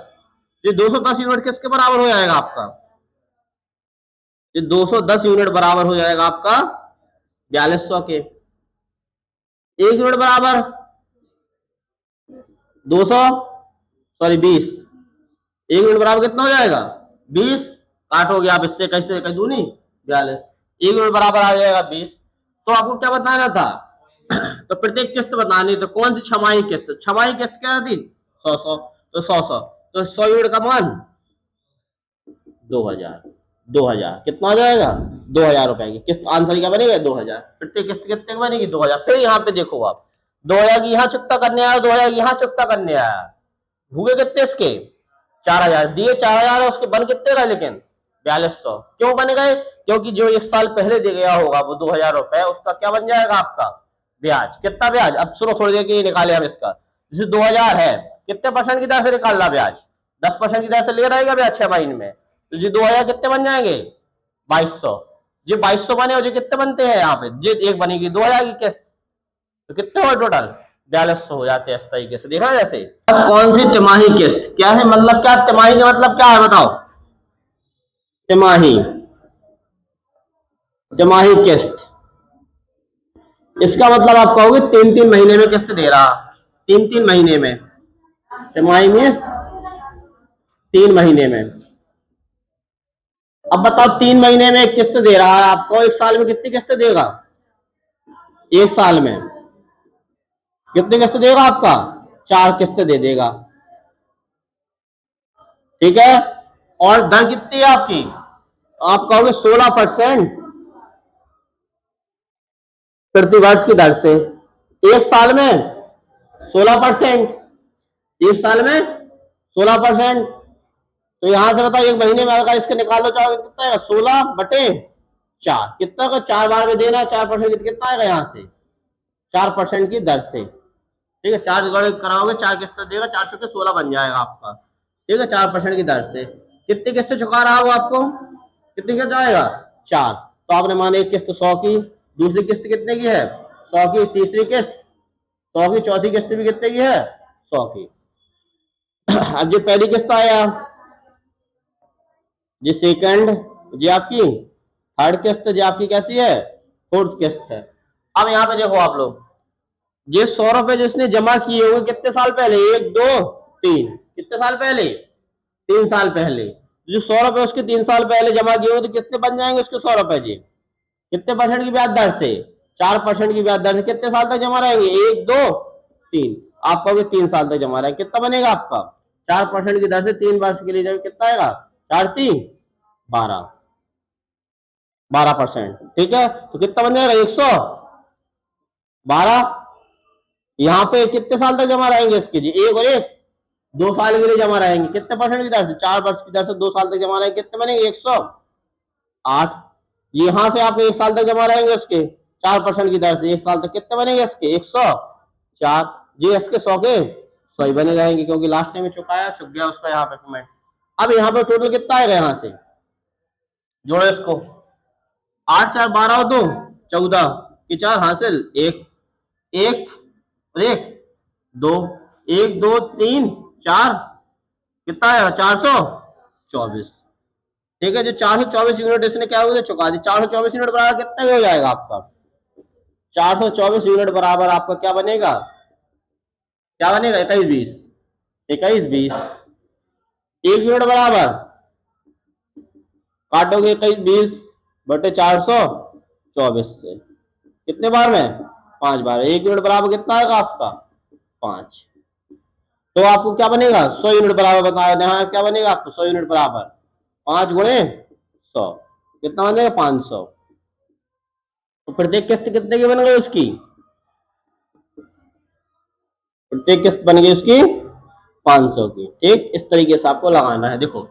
ये 210 यूनिट किसके बराबर हो जाएगा आपका, ये 210 यूनिट बराबर हो जाएगा आपका 4200 के। 1 यूनिट बराबर 200, सॉरी 20, 1 यूनिट बराबर कितना हो जाएगा, 20, काटोगे आप इससे, कैसे कह दूनी 42, 1 यूनिट बराबर आ जाएगा 20। तो आपको क्या बताना था तो प्रत्येक किस्त बतानी, तो कौन सी छमाही किस्त, छमाही किस्त क्या थी, 100 तो 100 तो 100 यूनिट का मान 2000, 2000 कितना आ जाएगा, 2000 रुपए की किस्त, आंसर क्या बनेगा 2000। प्रत्येक किस्त कितने की बनेगी, 2000। फिर यहाँ पे देखो आप, 2000 की यहाँ चुकता करने आया, 2000 की यहाँ चुकता करने आया, हुए कितने इसके, 4000 दिए, 4000 उसके बन कितने रहे लेकिन 4200। क्यों बन गए, क्योंकि जो 1 साल पहले दे गया होगा वो 2000 रुपए, उसका क्या बन जाएगा आपका ब्याज, कितना ब्याज। अब सुनो थोड़ी देर के निकाले हम इसका, जैसे 2000 है, कितने परसेंट की दर से निकाल रहा ब्याज, 10% की दर से ले रहेगा ब्याज 6 महीने में, तो जी 2000 कितने बन जाएंगे, 2200। जी 2200 बने, और जी कितने बनते हैं यहाँ पे, जी एक बनेगी 2000 की किस्त, तो कितने हुए टोटल 4200 हो जाते हैं। इस तरीके से देखा जैसे। कौन सी तिमाही किस्त, क्या है मतलब, क्या तिमाही का मतलब क्या है बताओ, तिमाही, तिमाही किस्त, इसका मतलब आप कहोगे 3-3 महीने में किस्त दे रहा, 3-3 महीने में, तिमाही में 3 महीने में। अब बताओ 3 महीने में एक किस्त दे रहा है आपको, 1 साल में कितनी किस्त देगा, 1 साल में कितनी किस्त देगा आपका, 4 किस्त दे देगा, ठीक है। और दर कितनी है आपकी, आप कहोगे 16% प्रतिवर्ष की दर से, 1 साल में 16%, 1 साल में 16%। तो यहां से बताओ 1 महीने में अगर इसके निकाल लो चाहोगे कितना आएगा, 16/4, कितना का 4 बार में देना, 4% कितना आएगा यहाँ से, 4% की दर से, ठीक है। 4 कराओगे, 4 किस्त देगा, 4 से 16 बन जाएगा आपका, ठीक है, 4% की दर से। कितनी किस्त चुका रहा हो आपको, कितनी किस्त आएगा, 4। तो आपने माने एक किस्त 100 की, दूसरी किस्त कितने की है, 100 की, तीसरी किस्त 100 की, चौथी किस्त भी कितने की है, 100 की। अब जो पहली किस्त आया, जी सेकंड, जी आपकी थर्ड किस्त, जी आपकी कैसी है, फोर्थ किस्त है। अब यहाँ पे देखो आप लोग, ये 100 रुपए जो इसने जमा किए हुए कितने साल पहले, 1, 2, 3, कितने साल पहले, 3 साल पहले। जो 100 रुपए उसके 3 साल पहले जमा किए हुए, तो कितने बन जाएंगे उसके 100 रुपए जी, कितने परसेंट की ब्याज दर से, 4% की ब्याज दर से, कितने साल तक जमा रहेंगे, 1, 2, 3, आप कहोगे 3 साल तक जमा रहेगा, कितना बनेगा आपका, 4% की दर से 3 वर्ष के लिए जब कितना आएगा, 4×3 = 12, 12%, ठीक है। तो कितना बन जाएगा, 112। यहाँ पे कितने साल तक जमा रहेंगे इसके जी, 1 और 1 2 साल के लिए जमा रहेंगे, कितने परसेंट की दर से, 4 वर्ष की दर से 2 साल तक जमा रहेंगे, कितने बनेंगे, 108। यहां से आप 1 साल तक जमा रहेंगे उसके 4% की दर से, 1 साल तक कितने बनेंगे इसके, 104 जी, इसके 100 के 100 ही बने जाएंगे, क्योंकि लास्ट टाइम में चुकाया, चुक गया उसका यहाँ पे पेमेंट। अब यहाँ पे टोटल कितना आएगा, यहाँ से जोड़ो इसको, 8×4 = 12 हो, 2 14 की 4 हासिल, 1 1 और 1 2, 1 2 3 4, कितना आएगा, 424, ठीक है। जो 424 यूनिट इसने क्या हुआ, चुका दी, 424 यूनिट बराबर कितना हो जाएगा आपका, 424 यूनिट बराबर आपका क्या बनेगा, क्या बनेगा, 21-20, 21-20, 1 यूनिट बराबर, काटोगे 21-20/424 से, कितने बार में, 5 बार, 1 यूनिट बराबर कितना आएगा आपका, 5। तो आपको क्या बनेगा 100 यूनिट बराबर बताया यहाँ क्या बनेगा आपको 100 यूनिट बराबर 5 गुणे 100 कितना बनेगा 500। तो प्रत्येक किस्त कितने की बन गई उसकी, प्रत्येक किस्त बन गई उसकी 500 की। ठीक, इस तरीके से आपको लगाना है। देखो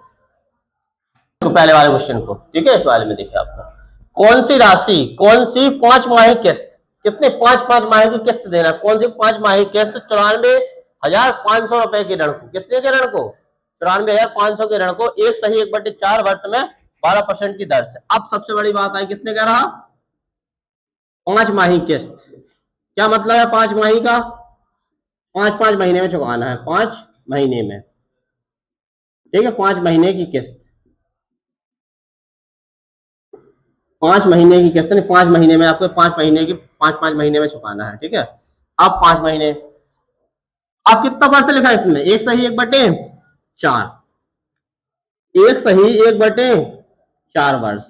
तो पहले वाले क्वेश्चन को, ठीक है, इस वाले में देखिए आपको कौन सी राशि, कौन सी 5 माही किस्त, कितने 5 माही की किस्त देना, कौन सी 5 माही किस्त 94,500 रुपए के ऋण को, कितने के ऋण को 94,500 के ऋण को 1/4 वर्ष में 12% की दर से। अब सबसे बड़ी बात आई, कितने कह रहा 5 माही किस्त, क्या मतलब है 5 माही का, 5 महीने में चुकाना है, 5 महीने में, ठीक है, 5 महीने की किस्त, 5 महीने की किस्त नहीं, 5 महीने में आपको 5 महीने की 5 महीने में चुकाना है, ठीक है। अब 5 महीने, अब कितना वर्ष लिखा है इसमें, 1/4, 1/4 वर्ष,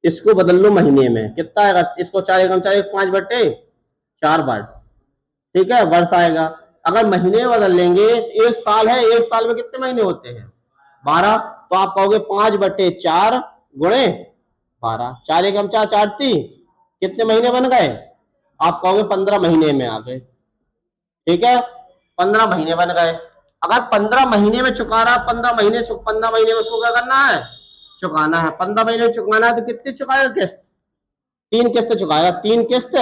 इसको बदल लो महीने में, कितना आएगा, इसको 4 एकम 4 5/4 वर्ष, ठीक है, वर्ष आएगा। अगर महीने में बदल लेंगे तो 1 साल है, 1 साल में कितने महीने होते हैं 12, तो आप कहोगे 5/4 गुणे 12, 4 एकम 4 4 3, कितने महीने बन गए, आप कहोगे 15 महीने में आ गए, ठीक है, 15 महीने बन गए। अगर 15 महीने में चुका रहा, 15 महीने में उसको क्या करना है, चुकाना है, 15 महीने में चुकाना है, तो कितनी चुकाएगा किस्त, 3 किस्त चुकाएगा, 3 किस्त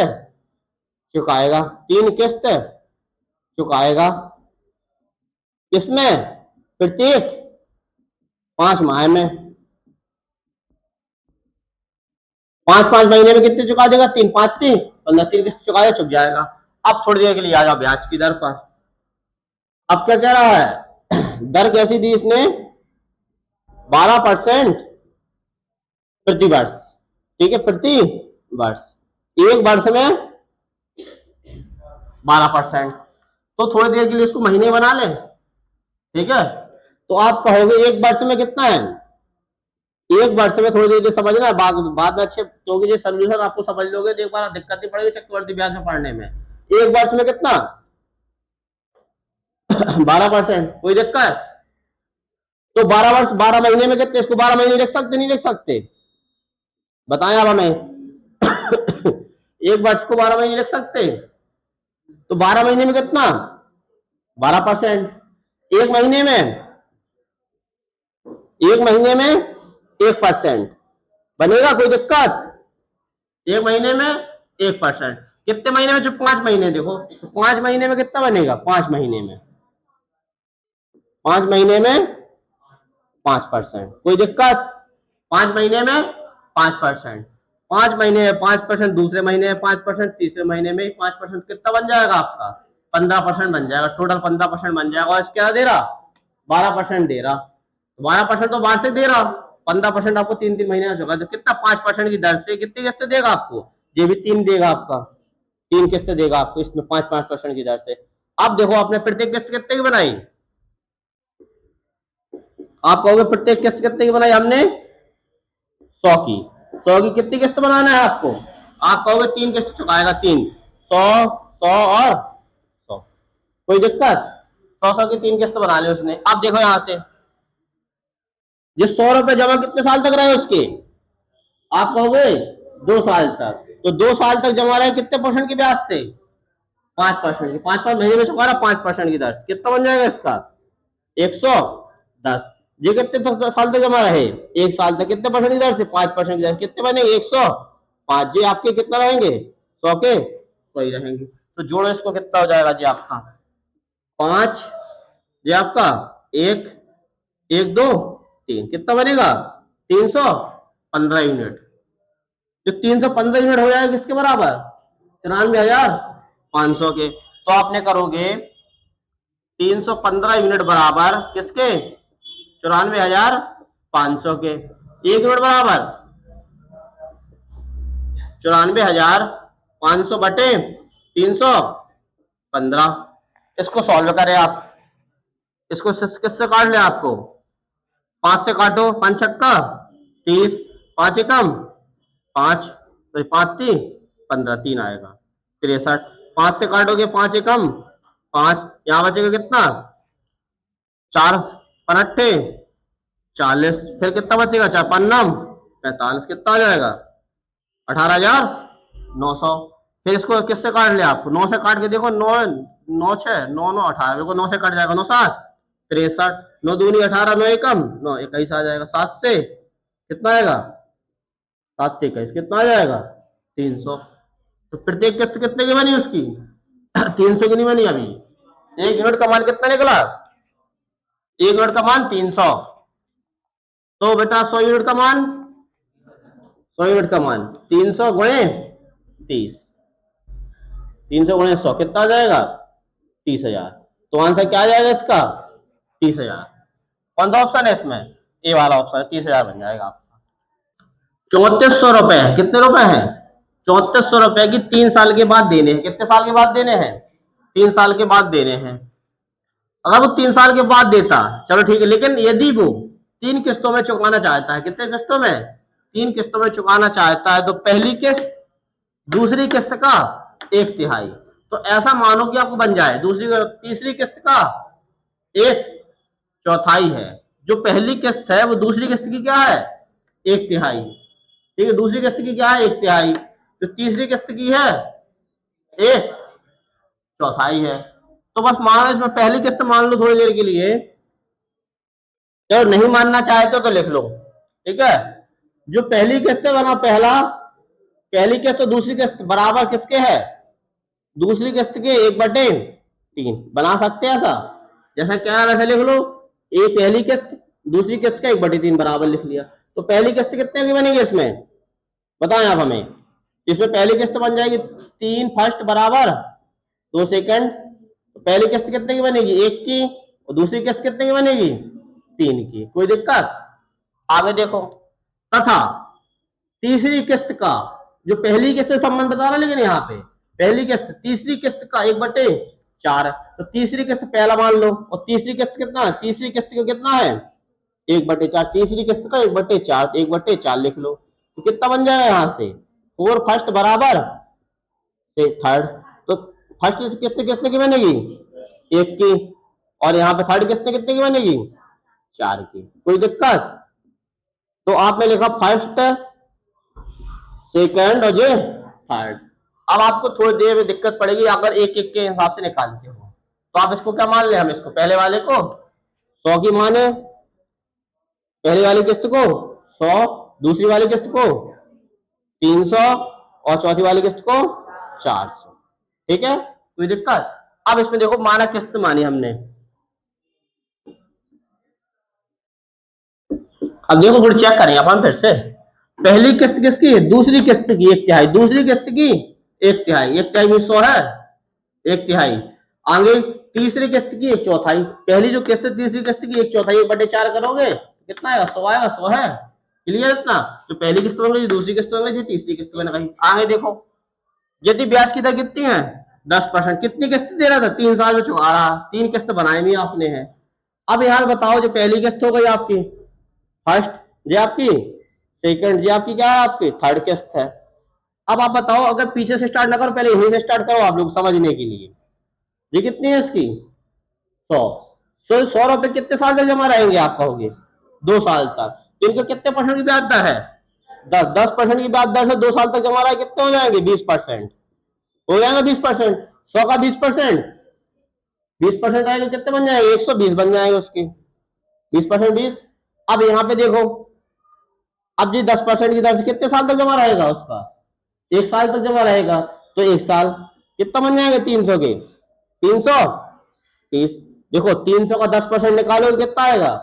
चुकाएगा, 3 किस्त चुकाएगा, किसमें, प्रत्येक 5 माह में, 5 महीने में कितने चुका देगा, 3 5 3 15, 3 किस्त चुकाएगा, चुक जाएगा। अब थोड़ी देर के लिए आ जाओ ब्याज की दर पर। अब क्या कह रहा है, दर कैसी दी इसने, 12% प्रति वर्ष, ठीक है, प्रति वर्ष, एक वर्ष में 12%, तो थोड़ी देर के लिए इसको महीने बना ले, ठीक है। तो आप कहोगे एक वर्ष में कितना है, एक वर्ष में, थोड़ी देर समझना, बाद में अच्छे, क्योंकि ये सोल्यूशन आपको समझ लोगे तो एक बार दिक्कत नहीं पड़ेगी चक्रवर्ती ब्याज में पढ़ने में। एक वर्ष में कितना 12%, कोई दिक्कत, तो 12 वर्ष 12 महीने में कितने, इसको 12 महीने लिख सकते नहीं लिख सकते, बताएं आप हमें। एक वर्ष को 12 महीने लिख सकते, तो 12 महीने में कितना 12%, एक महीने में, एक महीने में 1% बनेगा, कोई दिक्कत, एक महीने में 1%, कितने महीने में, जो 5 महीने, देखो तो 5 महीने में कितना बनेगा, 5 महीने में, 5 महीने में 5%, कोई दिक्कत, 5 महीने में 5%, 5 महीने में 5%, दूसरे महीने में 5%, तीसरे महीने में 5%, कितना बन जाएगा आपका 15% बन जाएगा, टोटल 15% बन जाएगा। और क्या दे रहा 12% दे रहा, 12% तो वार्षिक दे रहा, 15% आपको 3 महीने में चुका, तो कितना 5% की दर से कितनी किस्त देगा आपको, ये भी 3 देगा आपका, 3 किस्त देगा आपको इसमें 5% की दर से। अब देखो आपने प्रत्येक किस्त कितने की बनाई, आप कहोगे प्रत्येक किस्त कितने की बनाई हमने 100 की, 100 की कितनी किस्त बनाना है आपको, आप कहोगे 3 किस्त चुकाएगा, 3 100 100 और 100, कोई दिक्कत, 100 की 3 किस्त बना ली उसने। अब देखो यहां से ये 100 रुपए जमा कितने साल तक रहे उसके, आप कहोगे 2 साल तक, तो 2 साल तक जमा रहे कितने परसेंट की ब्याज से, 5% की, 5 महीने में चुका रहा 5% की दर, कितना बन जाएगा इसका 110। ये कितने साल तक जमा रहे, 1 साल तक, कितने परसेंट की दर से 5% की दर, कितने बनेंगे 105, जी आपके कितना रहेंगे 100 के 100 ही रहेंगे। तो जोड़ो इसको, कितना हो जाएगा जी आपका 5, ये आपका 1 1 2 3, कितना बनेगा 315 यूनिट, जो 315 यूनिट हो जाएगा किसके बराबर 94,500 के। तो आपने करोगे 315 यूनिट बराबर किसके 94,500 के, 1 यूनिट बराबर 94,500 बटे 315, इसको सॉल्व करें आप, इसको किससे काट लें आपको 5 से काटो, 5 छक्का 30, 5 एकम 5, तो 5 3 15, 3 आएगा 63, 5 से काटोगे 5 एकम 5, यहाँ बचेगा कितना, 4 × 40, फिर कितना बचेगा, 4 × 5 = 45, कितना आ जाएगा, 18,900। फिर इसको किससे काट लिया आपको, 9 से काट के देखो, 9 9 6 9 9 18, देखो 9 से कट जाएगा, 9 7 63, 9 दूनी 18, 9 एकम 9 21 आ जाएगा। 7 से कितना आएगा, 7 से 21 कितना आ जाएगा, 300। तो प्रत्येक किस्त कितने की बनी उसकी 300 की नहीं बनी अभी। एक यूनिट का मान कितना निकला, एक यूनिट का मान 300। तो बेटा 100 यूनिट का मान, 100 यूनिट का मान 300 गुणे 30, 300 गुणे 100 कितना आ जाएगा, 30,000। तो आंसर क्या आ जाएगा इसका, 30,000। कौन सा ऑप्शन है इसमें, ए वाला ऑप्शन, 30,000 बन जाएगा आपका। 3400 रुपए, कितने रुपए हैं, 3400 रुपए की 3 साल के बाद देने हैं। कितने साल के बाद देने हैं, 3 साल के बाद देने हैं। अगर वो 3 साल के बाद देता, चलो ठीक है, लेकिन यदि वो 3 किस्तों में चुकाना चाहता है, कितने किस्तों में, 3 किस्तों में चुकाना चाहता है, तो पहली किस्त दूसरी किस्त का 1/3, तो ऐसा मानो कि आपको बन जाए तीसरी किस्त का 1/4 है। जो पहली किस्त है वो दूसरी किस्त की क्या है, 1/3, ठीक है, दूसरी किस्त की क्या है, 1/3, तो तीसरी किस्त की है 1/4 है। तो बस मानो इसमें पहली किस्त मान लो थोड़ी देर के लिए, जब नहीं मानना चाहते तो लिख लो, ठीक है। जो पहली किस्त है बना पहली किस्त तो दूसरी किस्त बराबर किसके है, दूसरी किस्त के 1/3 बना सकते हैं ऐसा, जैसा क्या है वैसे लिख लो। ए पहली किस्त, दूसरी किस्त का 1/3 बराबर लिख लिया। तो पहली किस्त कितने की बनेगी इसमें, बताएं आप हमें। इसमें पहली किस्त बन जाएगी 3 फर्स्ट बराबर 2 सेकंड। तो पहली किस्त कितने की बनेगी, 1 की, और दूसरी किस्त कितने की बनेगी, 3 की। कोई दिक्कत, आगे देखो। तथा तीसरी किस्त का, जो पहली किस्त से संबंध बता रहा है, लेकिन यहाँ पे पहली किस्त तीसरी किस्त का 1/4, तो तीसरी किस्त पहला मान लो, और तीसरी किस्त कितना है, तीसरी किस्त का कितना है 1/4, तीसरी किस्त का 1/4, 1/4 लिख लो। तो कितना बन जाएगा यहाँ से, 4 फर्स्ट बराबर से थर्ड। तो फर्स्ट किस्त कितने की बनेगी, 1 की, और यहाँ पे थर्ड किस्त कितने की बनेगी, 4 की। कोई दिक्कत, तो आपने लिखा फर्स्ट सेकंड और ये थर्ड। अब आपको थोड़ी देर में दिक्कत पड़ेगी अगर एक एक के हिसाब से निकालते हो, तो आप इसको क्या मान ले, हम इसको पहले वाले को 100 की माने, पहले वाली किस्त को 100, दूसरी वाली किस्त को 300, और चौथी वाली किस्त को 400, ठीक है। कोई दिक्कत। अब इसमें देखो माना किस्त मानी हमने, अब देखो फिर चेक करें अपन फिर से। पहली किस्त किसकी है, दूसरी किस्त की 1/3, दूसरी किस्त की 1/3, 1/3 में 100 है, 1/3। आगे तीसरी किस्त की 1/4, पहली जो किस्त तीसरी किस्त की 1/4, 1/4 करोगे कितना आएगा, 100 आएगा, 100 है। क्लियर इतना, जो पहली किस्त बन गई, दूसरी किस्त बन गई, तीसरी किस्त बन गई। आगे देखो, यदि ब्याज की दर कितनी है, 10%, कितनी किस्त दे रहा था, 3 साल में चुका रहा, 3 किस्त बनाई हुई आपने है। अब यहाँ बताओ, जो पहली किस्त हो गई आपकी फर्स्ट, ये आपकी सेकंड, ये आपकी क्या है, आपकी थर्ड किस्त है। अब आप बताओ, अगर पीछे से स्टार्ट ना करो, पहले यहीं से स्टार्ट करो आप लोग समझने के लिए। ये कितनी है इसकी, 100। 100 रुपए कितने साल तक जमा रहेंगे आप कहोगे, 2 साल तक। तो इनका कितने परसेंट की ब्याज दर है, 10% की ब्याज दर से 2 साल तक जमा रहा है, कितने हो जाएंगे, 20% हो जाएगा, 20%, 100 का 20%, 20% आएगा, कितने बन जाएंगे, 120 बन जाएंगे उसके, 20%, 20। अब यहाँ पे देखो, अब जी 10% की दर से कितने साल तक जमा रहेगा उसका, 1 साल तक जमा रहेगा। तो 1 साल कितना बन जाएगा, 300 के 330। देखो 300 का 10% निकालो तो कितना आएगा,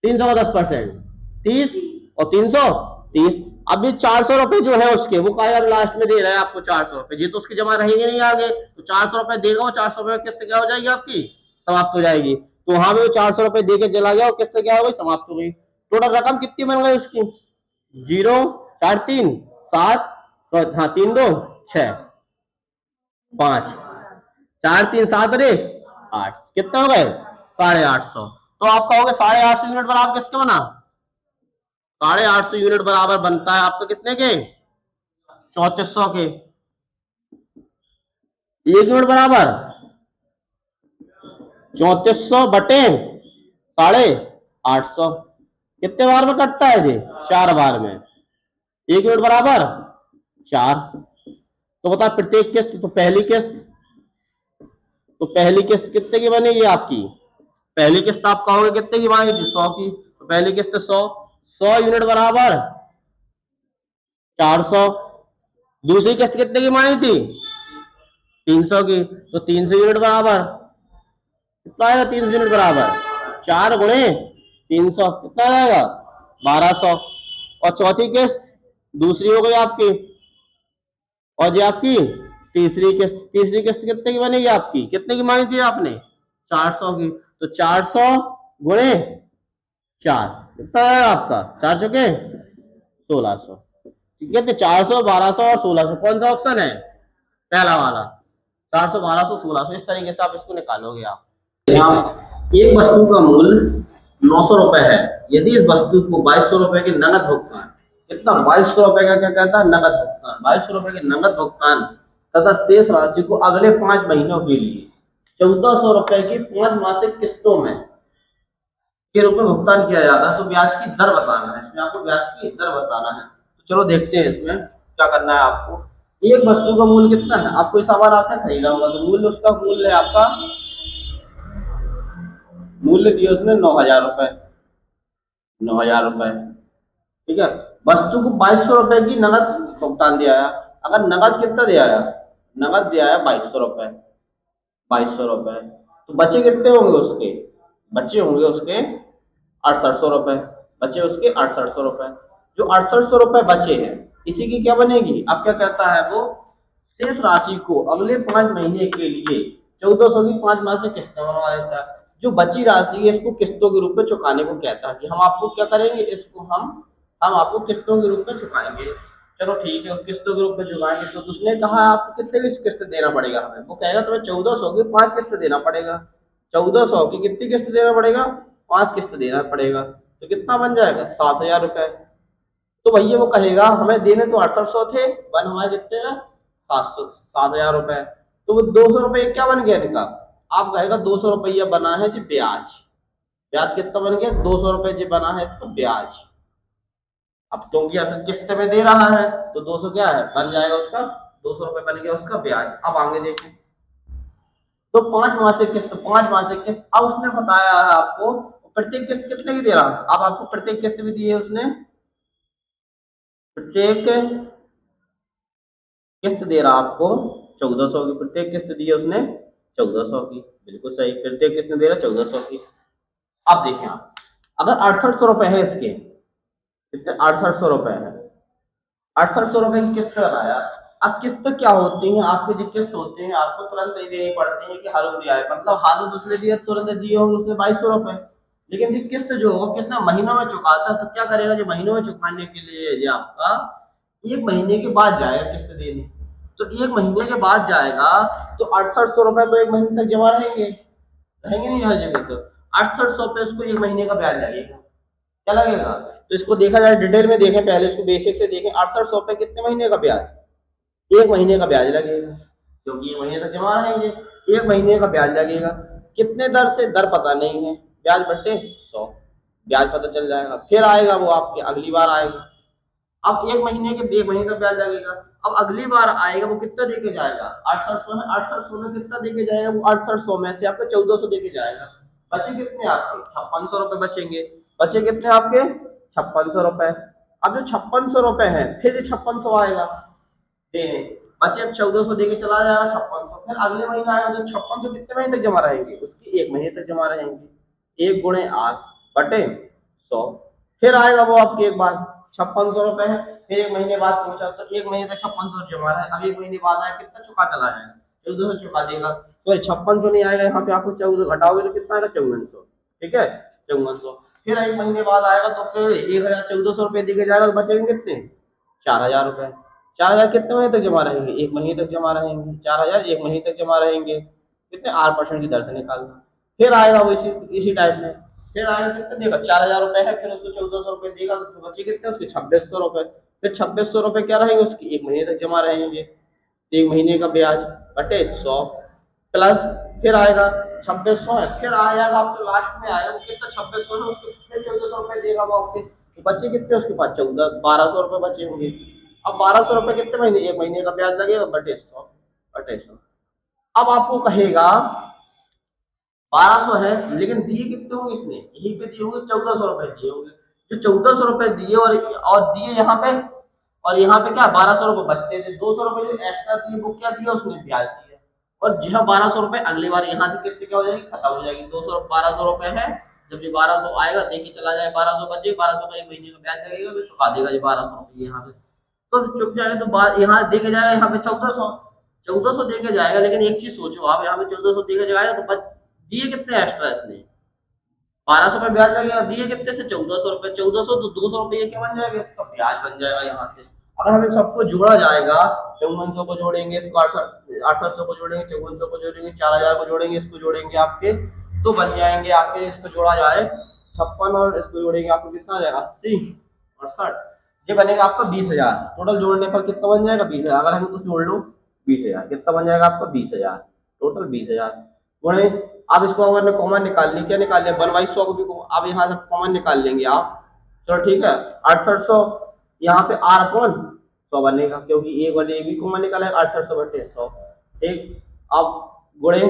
300 का 10% 30, और 330। अब ये 400 रुपए जो है उसके, वो क्या लास्ट में दे रहा है आपको 400 रुपए, ये तो उसकी जमा रहेंगे नहीं आगे, तो 400 रुपए देगा वो, 400 रुपए किस्त क्या हो जाएगी आपकी, समाप्त हो जाएगी। तो वहां पे 400 रुपए दे के चला गया और किस्त क्या हो गई, समाप्त हो गई। टोटल रकम कितनी बन गई उसकी, 0 4 3 7, हाँ 3 2 6 5, 4 3 7 और 8, कितने हो गए, 850। तो आप कहोगे 850 यूनिट बराबर किसके बना, 850 यूनिट बराबर बनता है आपका कितने के, 3400 के। 1 यूनिट बराबर 3400 बटे 850, कितने बार में कटता है जी? 4 बार में। 1 यूनिट बराबर 4। तो बता प्रत्येक किस्त, तो पहली किस्त कितने की बनेगी आपकी? पहली किस्त आप कहोगे कितने की मांगी थी? 100 की। तो पहली किस्त 100 यूनिट बराबर 400। दूसरी किस्त कितने की मांगी थी? 300 की। तो 300 यूनिट बराबर कितना आएगा? 300 यूनिट बराबर 4 गुणे 300, कितना आएगा? 1200। और चौथी किस्त दूसरी हो गई आपकी, और ये आपकी तीसरी किस्त कितने की बनेगी आपकी? कितने की मांगी थी आपने? 400 की। तो 400 गुणे 4, कितना आएगा आपका? 4 चुके 1600। ठीक है, तो 400, 1200 और 1600, कौन सा ऑप्शन है? पहला वाला। 400, 1200, 1600, इस तरीके से आप इसको निकालोगे। आप एक वस्तु का मूल्य 900 रुपए है, यदि इस वस्तु को 2200 रुपए के नगद भुगतान, कितना? 2200 रुपए का क्या कहता है? नगद भुगतान। 2200 रुपए के नगद भुगतान तथा शेष राशि को अगले 5 महीनों के लिए 1400 रुपए की 5 मासिक किस्तों में के रूप में भुगतान किया जाता है, तो ब्याज की दर बताना है। इसमें आपको ब्याज की दर बताना है। तो चलो देखते हैं इसमें क्या करना है आपको। एक वस्तु का मूल्य कितना है? आपको सामान आपने खरीदा होगा, तो मूल्य, उसका मूल्य है आपका, मूल्य दिया उसने 9000 रुपए। 9000 रुपए, ठीक है। वस्तु को 2200 रुपए की नगद भुगतान दिया है। अगर नगद कितना दिया है? नगद दिया है 2200 रुपए। 2200 रुपए, तो बचे कितने होंगे उसके? बचे होंगे उसके 6800 रुपए। बचे उसके 6800 रुपए। जो 6800 रुपए बचे हैं, इसी की क्या बनेगी? अब क्या कहता है वो? शेष राशि को अगले 5 महीने के लिए 1400 की 5 माह से किस्तें बनवा देता है। जो बची राशि है इसको किस्तों के रूप में चुकाने को कहता है कि हम आपको क्या करेंगे, इसको हम आपको किस्तों के रूप में चुकाएंगे। चलो ठीक है, किस्तों के रूप में चुकाएंगे। तो उसने कहा आपको कितने की किस्त देना पड़ेगा हमें? वो कहेगा तुम्हें 1400 की 5 किस्त देना पड़ेगा। 1400 की कितनी किस्त देना पड़ेगा? 5 किस्त देना पड़ेगा। तो कितना बन जाएगा? 7000 रुपए। तो भैया वो कहेगा हमें देने तो 6800 थे, बन हमारे कितने हैं? 7000 रुपए। तो वो 200 रुपये क्या बन गया इनका? आप कहेगा 200 रुपया बना है जी ब्याज। ब्याज कितना बन गया? 200 रुपये जी बना है इसका ब्याज। अब क्योंकि असल किस्त में दे रहा है, तो 200 क्या है? बन जाएगा उसका 200 रुपये बन गया उसका ब्याज। अब आगे देखें, तो 5 मासिक किस्त, 5 मासिक किस्त। अब उसने बताया है आपको प्रत्येक किस्त कितने की दे रहा है। अब आपको प्रत्येक किस्त भी दी है उसने, प्रत्येक किस्त दे रहा आपको 1400 की। प्रत्येक किस्त दी है उसने 1400 की, बिल्कुल सही। प्रत्येक किस्त दे रहा 1400 की। अब देखें आप, अगर 6800 रुपए है इसके, कितने? 6800 रुपए है। 6800 रुपए की किस्त बनाया। अब किस्त क्या होती है? आपके जो किस्त होते हैं आपको तुरंत नहीं देनी पड़ती है कि हालत दिया है, मतलब हालत उसने दिया तुरंत दिए होंगे उसने 2200 रुपए। लेकिन ये किस्त जो होगा, किस्त महीनों में चुकाता है, तो क्या करेगा? जो महीनों में चुकाने के लिए ये आपका 1 महीने के बाद जाएगा किस्त देने। तो 1 महीने के बाद जाएगा, तो 6800 रुपए तो 1 महीने तक जमा रहेंगे, रहेंगे नहीं हर जगह। तो 6800 पे उसको 1 महीने का ब्याज लगेगा। क्या लगेगा? तो इसको देखा जाए, डिटेल में देखें, पहले इसको बेसिक से देखें। 6800 पे कितने महीने का ब्याज? 1 महीने का ब्याज लगेगा, क्योंकि 1 महीने तक जमा रहेंगे। 1 महीने का ब्याज लगेगा। कितने दर से? दर पता नहीं है, ब्याज बटे 100, ब्याज पता चल जाएगा। फिर आएगा वो आपके अगली बार आएगा। अब 1 महीने का ब्याज लगेगा। अब अगली बार आएगा, वो कितना देके जाएगा? 6800 में, 6800 में कितना देके जाएगा वो? 6800 में से आपको 1400 देके जाएगा। बचे कितने आपके? 5600 रुपए बचेंगे। बचे कितने आपके? 5600 रुपए। अब जो 5600 रुपए है, फिर ये 5600 आएगा देने। बचे अब 1400 देके चला जाएगा 5600। फिर अगले महीने आएगा, तो 5600 कितने महीने तक जमा रहेंगे? उसकी 1 महीने तक जमा रहेंगे। 1 गुणे 8 बटे 100। फिर आएगा वो आपके एक बार 5600 रुपए है। फिर 1 महीने बाद पहुंचा, तो 1 महीने तक 5600 जमा है। अब 1 महीने बाद आया, कितना चुका चला जाएगा? 1400 चुका देगा। तो 5600 नहीं आएगा, यहाँ पे आपको 14 घटाओगे तो कितना आएगा? 5400। ठीक है, 5400। फिर 1 महीने बाद आएगा, तो फिर 1400 रुपये देके जाएगा, तो बचेंगे कितने? 4000 रुपए। 4000 कितने महीने तक जमा रहेंगे? 1 महीने तक जमा रहेंगे। 4000 1 महीने तक जमा रहेंगे। कितने? 8% की दर से निकालना। फिर आएगा वो इसी टाइप में। फिर आएगा, कितने देगा? 4000 रुपए है, फिर उसको 1400 रुपए देगा, तो बचे कितने उसके? 2600 रुपए। फिर 2600 रुपए क्या रहेंगे उसकी? 1 महीने तक जमा रहेंगे। 1 महीने का ब्याज बटे 100। प्लस फिर आएगा 2600 है, फिर आ जाएगा आपको लास्ट में आएगा वो कितना 2600 है, उसके फिर 1400 रुपए देगा वो आपके। तो बचे कितने उसके पास 1200 रुपए बचे होंगे। अब 1200 रुपए कितने महीने, एक महीने का ब्याज लगेगा बटे 100, बटे 100। अब आपको कहेगा 1200 है, लेकिन दिए कितने होंगे इसने, यहीं पे दिए होंगे 1400 रुपए दिए होंगे। जो 1400 रुपए दिए और दिए यहाँ पे, और यहाँ पे क्या 1200 रुपए बचते थे, 200 रुपए जो एक्स्ट्रा दिए वो क्या दिया उसने, ब्याज दिया। और यह 1200 रुपए अगली बार यहाँ से किस्त क्या हो जाएगी, खत्म हो जाएगी। 1200 रुपए है, जब ये 1200 आएगा देके चला जाए, 1200 बचे, 1200 का एक महीने का ब्याज लगेगा तो चुका देगा ये 1200 रुपये यहाँ पे। तो चुक जाएगा तो यहाँ देके जाएगा, यहाँ पे 1400, 1400 देके जाएगा। लेकिन एक चीज सोचो आप, यहाँ पे 1400 देके जाएगा तो दिए कितने एक्स्ट्रा इसने, 1200 रुपए ब्याज लगेगा, दिए कितने से 1400 रुपए, 1400 तो 200 रुपये क्या बन जाएगा, इसका ब्याज बन जाएगा यहाँ से। अगर हमें सबको जोड़ा जाएगा, 5400 को जोड़ेंगे इसको, 6800 को जोड़ेंगे, 5400 को जोड़ेंगे, 4000 को जोड़ेंगे, इसको जोड़ेंगे आपके, तो बन जाएंगे आपके, इसको जोड़ा जाए 56 और इसको जोड़ेंगे आपको कितना आ जाएगा 80 और 60, ये बनेगा आपका 20,000। टोटल जोड़ने पर कितना बन जाएगा 20,000। अगर हम कुछ जोड़ लो 20,000 कितना बन जाएगा आपका 20,000, टोटल 20,000। बोले अब इसको अगर कॉमन निकाल ली, क्या निकाल लिया 1/100 को भी अब यहाँ से कॉमन निकाल लेंगे आप। चलो ठीक है, 6800 यहाँ पे आर अपॉन 100 बनेगा, क्योंकि एक वाले एक भी कॉमन निकाला है, 6800 बटे 100। ठीक, अब गुणे,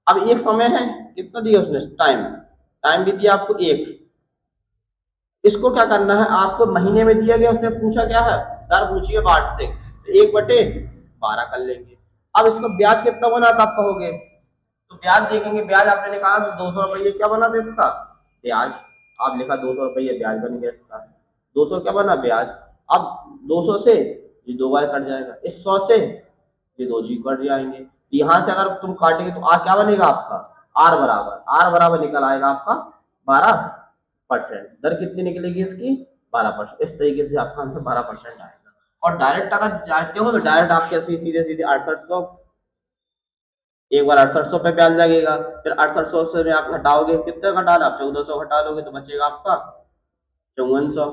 अब एक समय है, कितना दिया उसने टाइम, टाइम भी दिया आपको एक। इसको क्या करना है आपको, महीने में दिया गया, उसने पूछा क्या है, दर पूछी है 12 से, तो 1/12 कर लेंगे। अब इसका ब्याज कितना बना था आप कहोगे, तो ब्याज देखेंगे, ब्याज आपने निकाला तो 200 रुपये क्या बना था इसका ब्याज, आप लिखा 200 रुपये ब्याज बन गया इसका, 200 क्या बना ब्याज। अब 200 से ये दो बार कट जाएगा, इस 100 से ये दो जी कट जाएंगे, यहाँ से अगर तुम काटेंगे तो क्या बनेगा आपका, आर बराबर निकल आएगा आपका 12%। दर कितनी निकलेगी इसकी 12%। इस तरीके से आपका आंसर 12% आएगा। और डायरेक्ट अगर जाते हो तो डायरेक्ट आपके ऐसे सीधे सीधे 6800, एक बार 6800 पे ब्याज लगेगा, फिर 6800 से आप घटाओगे, कितने घटाना, आप 1400 घटा लोगे तो बचेगा आपका 5400।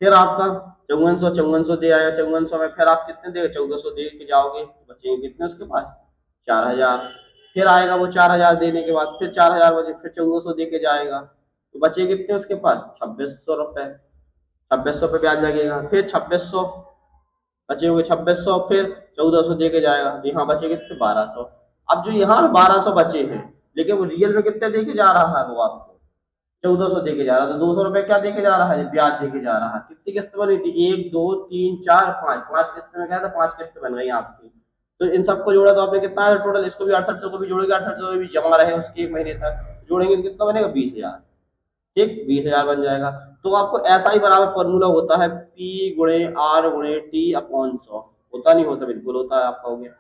फिर आपका 5400 दे आएगा, 5400 में फिर आप कितने देगा 1400 दे के जाओगे तो बचेंगे कितने उसके पास 4000। फिर आएगा वो 4000 देने के बाद, फिर 4000 बचे, फिर 1400 दे के जाएगा तो बचे कितने उसके पास 2600 रुपए। 2600 पे ब्याज लगेगा, फिर 2600 बचे हुए 2600, फिर 1400 दे के जाएगा तो यहाँ बचे कितने 1200। अब जो यहाँ 1200 बचे हैं, लेकिन वो रियल में कितने दे के जा रहा है वो आपको 1400 दे के जा रहा है, तो 200 रुपए क्या दे के जा रहा है ब्याज दे के जा रहा है। कितनी किस्त बनी थी, 1 2 3 4 5, 5 किस्त में गया था, 5 किस्त बन गई आपकी। तो इन सबको जोड़ा तो आपने कितना है टोटल, इसको भी 6800 को भी जोड़ेंगे, 6800 में भी जमा रहे उसके एक महीने तक जोड़ेंगे तो कितना बनेगा 20,000। ठीक 20,000 बन जाएगा। तो आपको ऐसा ही बराबर फॉर्मूला होता है, पी गुणे आर गुणे टी अपॉन 100, होता नहीं होता, बिल्कुल होता है। आपका हो गया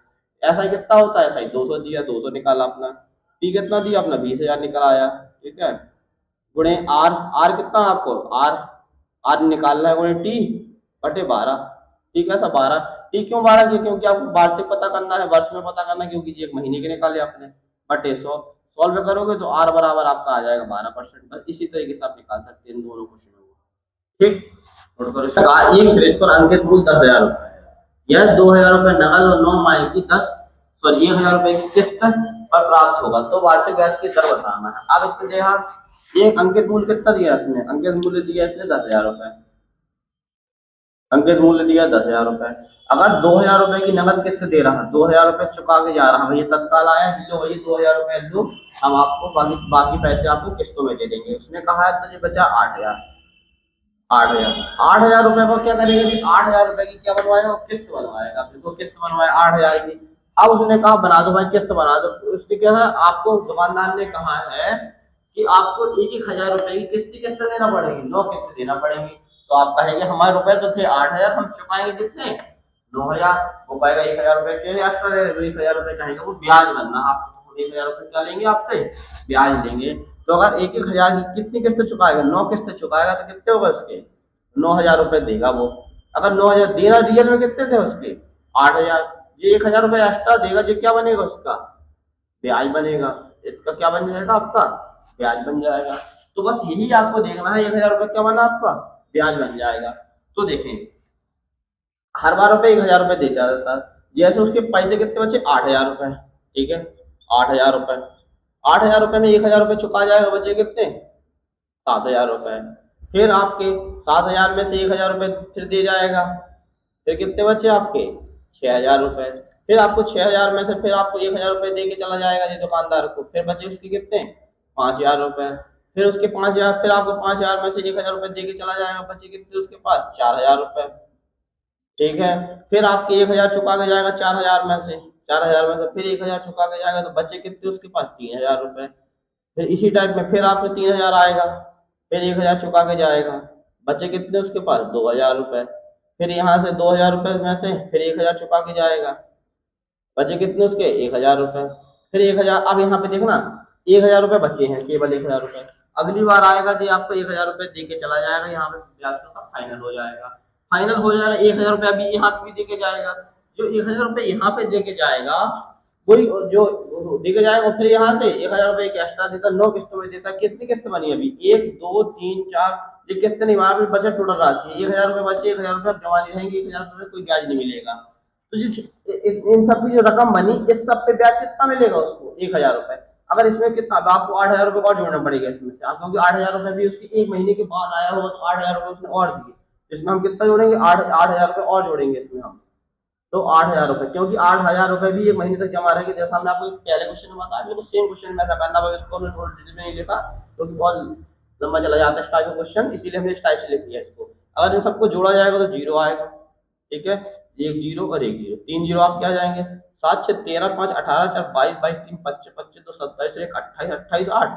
ऐसा ही, कितना होता है ऐसा ही, 200 दिया 200 निकाला अपना, टी कितना दिया अपना 20,000 निकल आया। ठीक है, गुणे आर, आर कितना आपको आर, आर निकालना है गुणे टी बटे 12। ठीक है, सब 12, टी क्यों 12 की, क्योंकि आपको वार्षिक पता करना है, वर्ष में पता करना है, क्योंकि जी एक महीने के निकाले आपने, बटे 100। सॉल्व करोगे तो आर बराबर आपका आ जाएगा 12%। बस इसी तरीके से आप निकाल सकते हैं इन दोनों क्वेश्चनों को। ठीक, नोट करो इसका, एक फ्रिज पर अंकित मूल 10,000 रुपए है, यह 2,000 रुपए नकद और 9 माह की 1,000 रुपए की किस्त पर प्राप्त होगा, तो वार्षिक ब्याज की दर बताना है। अब इसमें देखा ये अंकित मूल्य कितना दिया इसने, अंकित मूल्य दिया इसने 10,000 रुपए, अंकित मूल्य दिया 10,000 रुपए। अगर 2,000 रुपए की नकद किस्त दे रहा है, 2,000 रुपए चुका के जा रहा है, ये तत्काल आया, लो वही 2,000 रुपए लो, हम आपको बाकी बाकी पैसे आपको किस्तों में दे देंगे। उसने कहा है तुझे बचा 8,000, 8,000 रुपए को क्या करेगा जी, 8,000 रुपए की क्या बनवाएगा वो किस्त बनवाएगा, फिर वो किस्त बनवाए 8,000 की। अब उसने कहा बना दो भाई किस्त बना दो, तो उसने क्या है आपको दुकानदार ने कहा है कि आपको 1,000 रुपए की किस्त देना पड़ेगी, 9 किस्त देना पड़ेगी। तो आप कहेंगे हमारे रुपए तो थे 8,000, हम चुकाएंगे कितने 9,000, वो पाएगा 1,000 रुपए के एक्स्ट्रा, 1,000 रुपए कहेगा वो ब्याज बनना, आप 1,000 रुपए क्या लेंगे आपसे ब्याज लेंगे। तो अगर 1,000 की कितनी किस्त चुकाएगा, 9 किस्त चुकाएगा तो कितने होगा उसके 9,000 रुपए देगा वो। अगर 9,000 देना, रियल में कितने थे उसके 8,000, ये 1,000 रुपए एक्स्ट्रा देगा, जो क्या बनेगा उसका ब्याज बनेगा, इसका क्या बन जाएगा आपका ब्याज बन जाएगा। तो बस यही आपको देखना है, 1,000 रुपए क्या बना आपका ब्याज बन जाएगा। तो देखें हर बार रुपए 1,000 रुपए देता रहता है, जैसे उसके पैसे कितने बचे 8,000 रुपए। ठीक है, 8,000 रुपये। 8,000 रुपये में 1,000 रुपये चुका जाएगा, बचे कितने? 7,000 रुपये। फिर आपके 7,000 में से 1,000 रुपये फिर दे जाएगा, फिर कितने बचे आपके? 6,000 रुपये। फिर आपको 6,000 में से फिर आपको 1,000 रुपये दे के चला जाएगा ये दुकानदार को, फिर बचे उसके कितने? 5,000 रुपये। फिर उसके 5,000, फिर आपको 5,000 में से 1,000 रुपये दे के चला जाएगा, बचे कितने उसके पास? 4,000 रुपये। ठीक है। फिर आपके 1,000 चुका के जाएगा 4,000 में से, 4,000 में से फिर 1,000 चुका के जाएगा, तो बचे कितने उसके पास? 3,000 रुपये। फिर इसी टाइप में फिर आपको 3,000 आएगा, फिर 1,000 चुका के जाएगा, बचे कितने उसके पास? 2,000 रुपये। फिर यहाँ से 2,000 रुपये में से फिर 1,000 चुका के जाएगा, बचे कितने उसके? 1,000 रुपये। फिर 1,000, अब यहाँ पे देखना 1,000 रुपये बचे हैं, केवल 1,000 रुपये। अगली बार आएगा जी आपको 1,000 रुपये दे के चला जाएगा, यहाँ पे ब्याज का फाइनल हो जाएगा। फाइनल हो जाएगा 1,000 रुपये अभी यहाँ पे भी दे के जाएगा, जो 1,000 रुपये यहाँ पे दे के जाएगा वही जो दे के जाएगा, और फिर यहाँ से 1,000 रुपये एक एक्स्ट्रा देता, 9 किस्तों में देता। कितनी किस्त बनी अभी? 1 2 3 4, ये किस्त नहीं, वहां पे बचा टोटल राशि 1,000 रुपये बचे, 1,000 रुपये जमा नहीं रहेंगे, 1,000 रुपये में कोई ब्याज नहीं मिलेगा। तो इन सब की जो रकम बनी, इस सब पे ब्याज कितना मिलेगा उसको? 1,000 रुपये। अगर इसमें कितना, अब आपको 8,000 रुपये और जोड़ना पड़ेगा इसमें से, आप क्योंकि 8,000 रुपये भी उसके 1 महीने के बाद आया होगा, तो 8,000 रुपये उसने और दिए, इसमें हम कितना जोड़ेंगे? 8,000 रुपये और जोड़ेंगे इसमें हम, तो 8,000 रुपये, क्योंकि 8,000 रुपये भी 1 महीने तक जमा रहेगी। जैसा हमने आपको पहले क्वेश्चन में बताया, बिल्कुल सेम क्वेश्चन में ऐसा करना होगा। इसको हमने थोड़ा डिटेल में नहीं लिखा क्योंकि बहुत लंबा चला जाता है इस टाइप का क्वेश्चन, इसीलिए हमने इस टाइप से लिख लिया इसको। अगर इन सबको जोड़ा जाएगा तो 0 आएगा। ठीक है, एक 0 और एक 0, 3 0 आप क्या जाएंगे? 7 6 13 5 18 4 22 22 3 25 25 2 27 1 28 28 8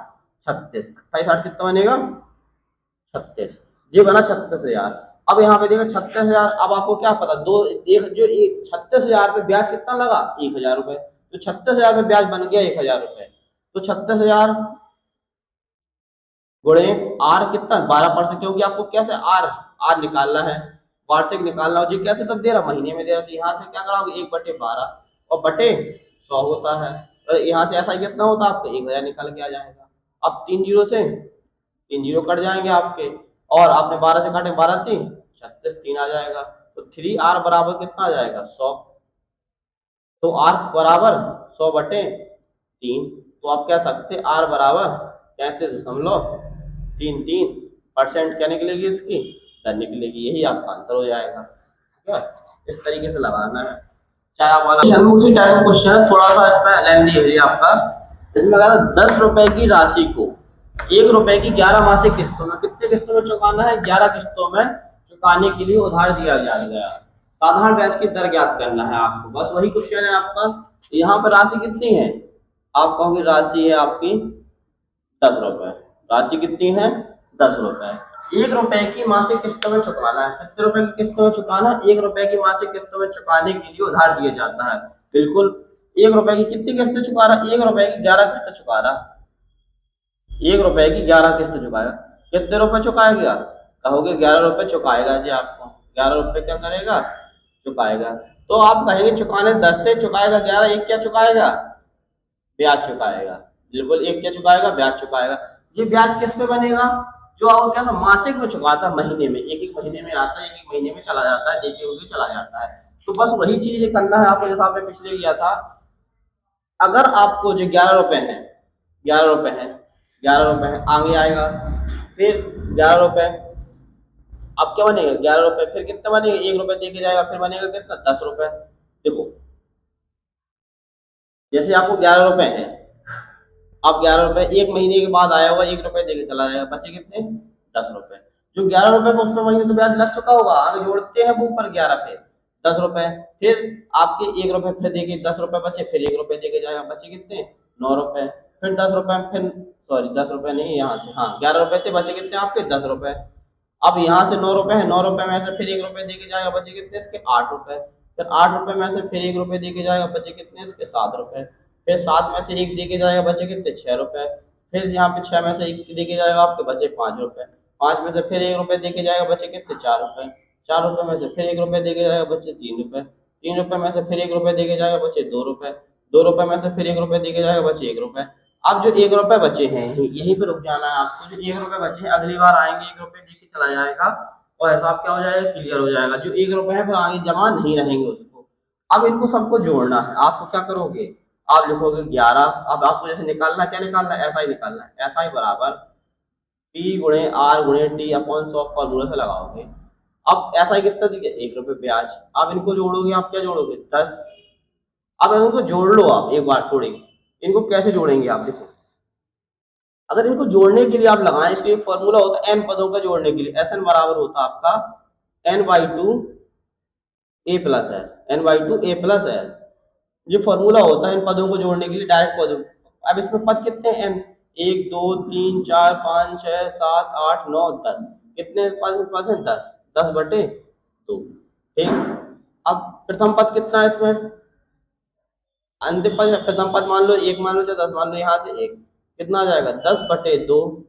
36, 28 8 कितना बनेगा? 36। ये बना 36,000। अब यहाँ पे देखो 36,000, अब आपको क्या पता, दो एक जो 36,000 पे ब्याज कितना लगा? 1,000 रुपये। तो 36,000 पे ब्याज बन गया 1,000 रुपये। तो 36,000 गुणे आर कितना? 12%, क्योंकि आपको कैसे आर आर निकालना है, वार्षिक निकालना हो जी। कैसे तब दे रहा? महीने में दे रहा, तो यहाँ से क्या कराओगे? 1/12 और बटे 100 होता है, तो यहाँ से ऐसा कितना होता है आपको? 1,000 निकल के आ जाएगा। अब 3 जीरो से 3 जीरो कट जाएंगे आपके, और आपने 12 से काटे, 12 3 36, 3 आ जाएगा। तो 3R बराबर कितना आ जाएगा? 100। तो R बराबर 100/3। तो आप कह सकते R बराबर 33.33% क्या निकलेगी इसकी? दर निकलेगी। यही आपका आंसर हो जाएगा। ठीक है, इस तरीके से लगाना है। चाहे आप वाला उसी टाइप का क्वेश्चन है, थोड़ा सा इसमें लेंथी है ये आपका। इसमें कहा 10 रुपए की राशि को 1 रुपए की 11 मासिक किस्तों में, कितने किस्तों में चुकाना है? 11 किस्तों में चुकाने के लिए उधार दिया गया। साधारण ब्याज की दर ज्ञात करना है आपको, बस वही क्वेश्चन है आपका। यहाँ पर राशि कितनी है? आप कहोगे राशि है आपकी 10 रुपए। राशि कितनी है? 10 रुपए। 1 रुपए की मासिक किस्तों में चुकाना है। कितने रुपए की किस्तों में चुकाना? 1 रुपए की मासिक किस्तों में चुकाने के लिए उधार दिया जाता है। बिल्कुल 1 रुपए की कितनी किस्तें चुका रहा? 1 रुपए की 11 किस्तें चुका रहा। 1 रुपए की 11 किस्त चुकाएगा। कितने रुपए चुकाएगा? कहोगे 11 रुपए चुकाएगा जी आपको। 11 रुपए क्या करेगा? चुकाएगा। तो आप कहेंगे चुकाने 10 से चुकाएगा 11, एक क्या चुकाएगा? ब्याज चुकाएगा। बिल्कुल, एक क्या चुकाएगा? ब्याज चुकाएगा। ये ब्याज किस पे बनेगा? जो आपको क्या था मासिक में चुकाता, महीने में, एक एक महीने में आता है, एक एक महीने में चला जाता है, एक एक चला जाता है। तो बस वही चीज करना है आपको, जैसा आपने पिछले किया था। अगर आपको जो 11 रुपए है, 11 रुपए है, 11 रुपए है, आगे आएगा फिर 11 रुपए। अब क्या बनेगा? 11 रुपए, फिर कितना बनेगा? 1 रुपए देके जाएगा, फिर बनेगा कितना? 10 रुपए। देखो जैसे आपको 11 रुपए है, अब 11 रुपए एक महीने के बाद आया होगा, 1 रुपए देके चला जाएगा, बचे कितने? 10 रुपए। जो 11 रुपए में उसमें महीने तो ब्याज लग चुका होगा, आगे जोड़ते हैं बुक पर 11 पे 10 रुपए, फिर आपके 1 रुपए फिर देके 10 रुपए बचे, फिर 1 रुपए देके जाएगा, बचे कितने? 9 रुपए। फिर 10 रुपए, फिर सॉरी 10 रुपए नहीं, यहाँ से हाँ 11 रुपए थे, बचे कितने आपके? 10 रुपए। अब यहाँ से 9 रुपए है, 9 रुपए में से फिर 1 रुपए देके जाएगा, बचे कितने इसके? 8 रुपए। फिर 8 रुपए में से फिर 1 रुपए देके जाएगा, बचे कितने इसके? 7 रुपए। फिर 7 में से 1 देके जाएगा, बचे कितने? 6 रुपए। फिर यहाँ पे 6 में से 1 देके जाएगा आपके, बचे 5 रुपए। 5 में से फिर 1 रुपए देके जाएगा, बचे कितने? 4 रुपए। 4 रुपए में से फिर 1 रुपए देके जाएगा, बचे 3 रुपए। 3 रुपए में से फिर 1 रुपए देके जाएगा, बचे 2 रुपए। 2 रुपए में से फिर 1 रुपए देके जाएगा, बचे 1 रुपए। अब जो 1 रुपए बचे हैं, यहीं पे रुक जाना है आपको। जो 1 रुपए बचे हैं, अगली बार आएंगे 1 रुपए देके चला जाएगा, और हिसाब क्या हो जाएगा? क्लियर हो जाएगा। जो 1 रुपए है फिर आगे जमा नहीं रहेंगे उसको। अब इनको सबको जोड़ना है। आपको क्या करोगे? आप लिखोगे 11। अब आपको जैसे निकालना, क्या निकालना है, ऐसा ही निकालना है। ऐसा ही बराबर पी गुणे आर गुणे टी अपॉन 100 फॉर्मूला से लगाओगे। अब ऐसा ही कितना दिया, 1 रुपये ब्याज। अब इनको जोड़ोगे, आप क्या जोड़ोगे, 10। अब इनको जोड़ लो आप एक बार थोड़ी। इनको कैसे जोड़ेंगे आप, देखो अगर इनको जोड़ने के लिए आप लगाएं, इसके एक फॉर्मूला होता है एन पदों का जोड़ने के लिए, एस एन बराबर होता है आपका n by two a plus l, n by two a plus l. ये फॉर्मूला होता है इन पदों को जोड़ने के लिए, डायरेक्ट पदों। अब इसमें पद कितने हैं, एन, 1 2 3 4 5 6 7 8 9 10। कितने पद हैं, 10। 10/2। ठीक। अब प्रथम पद कितना है इसमें, अंतिम पद प्रथम पद मान लो 1 मान लो, या 10 मान लो, यहाँ से 1 कितना आ जाएगा, 10/2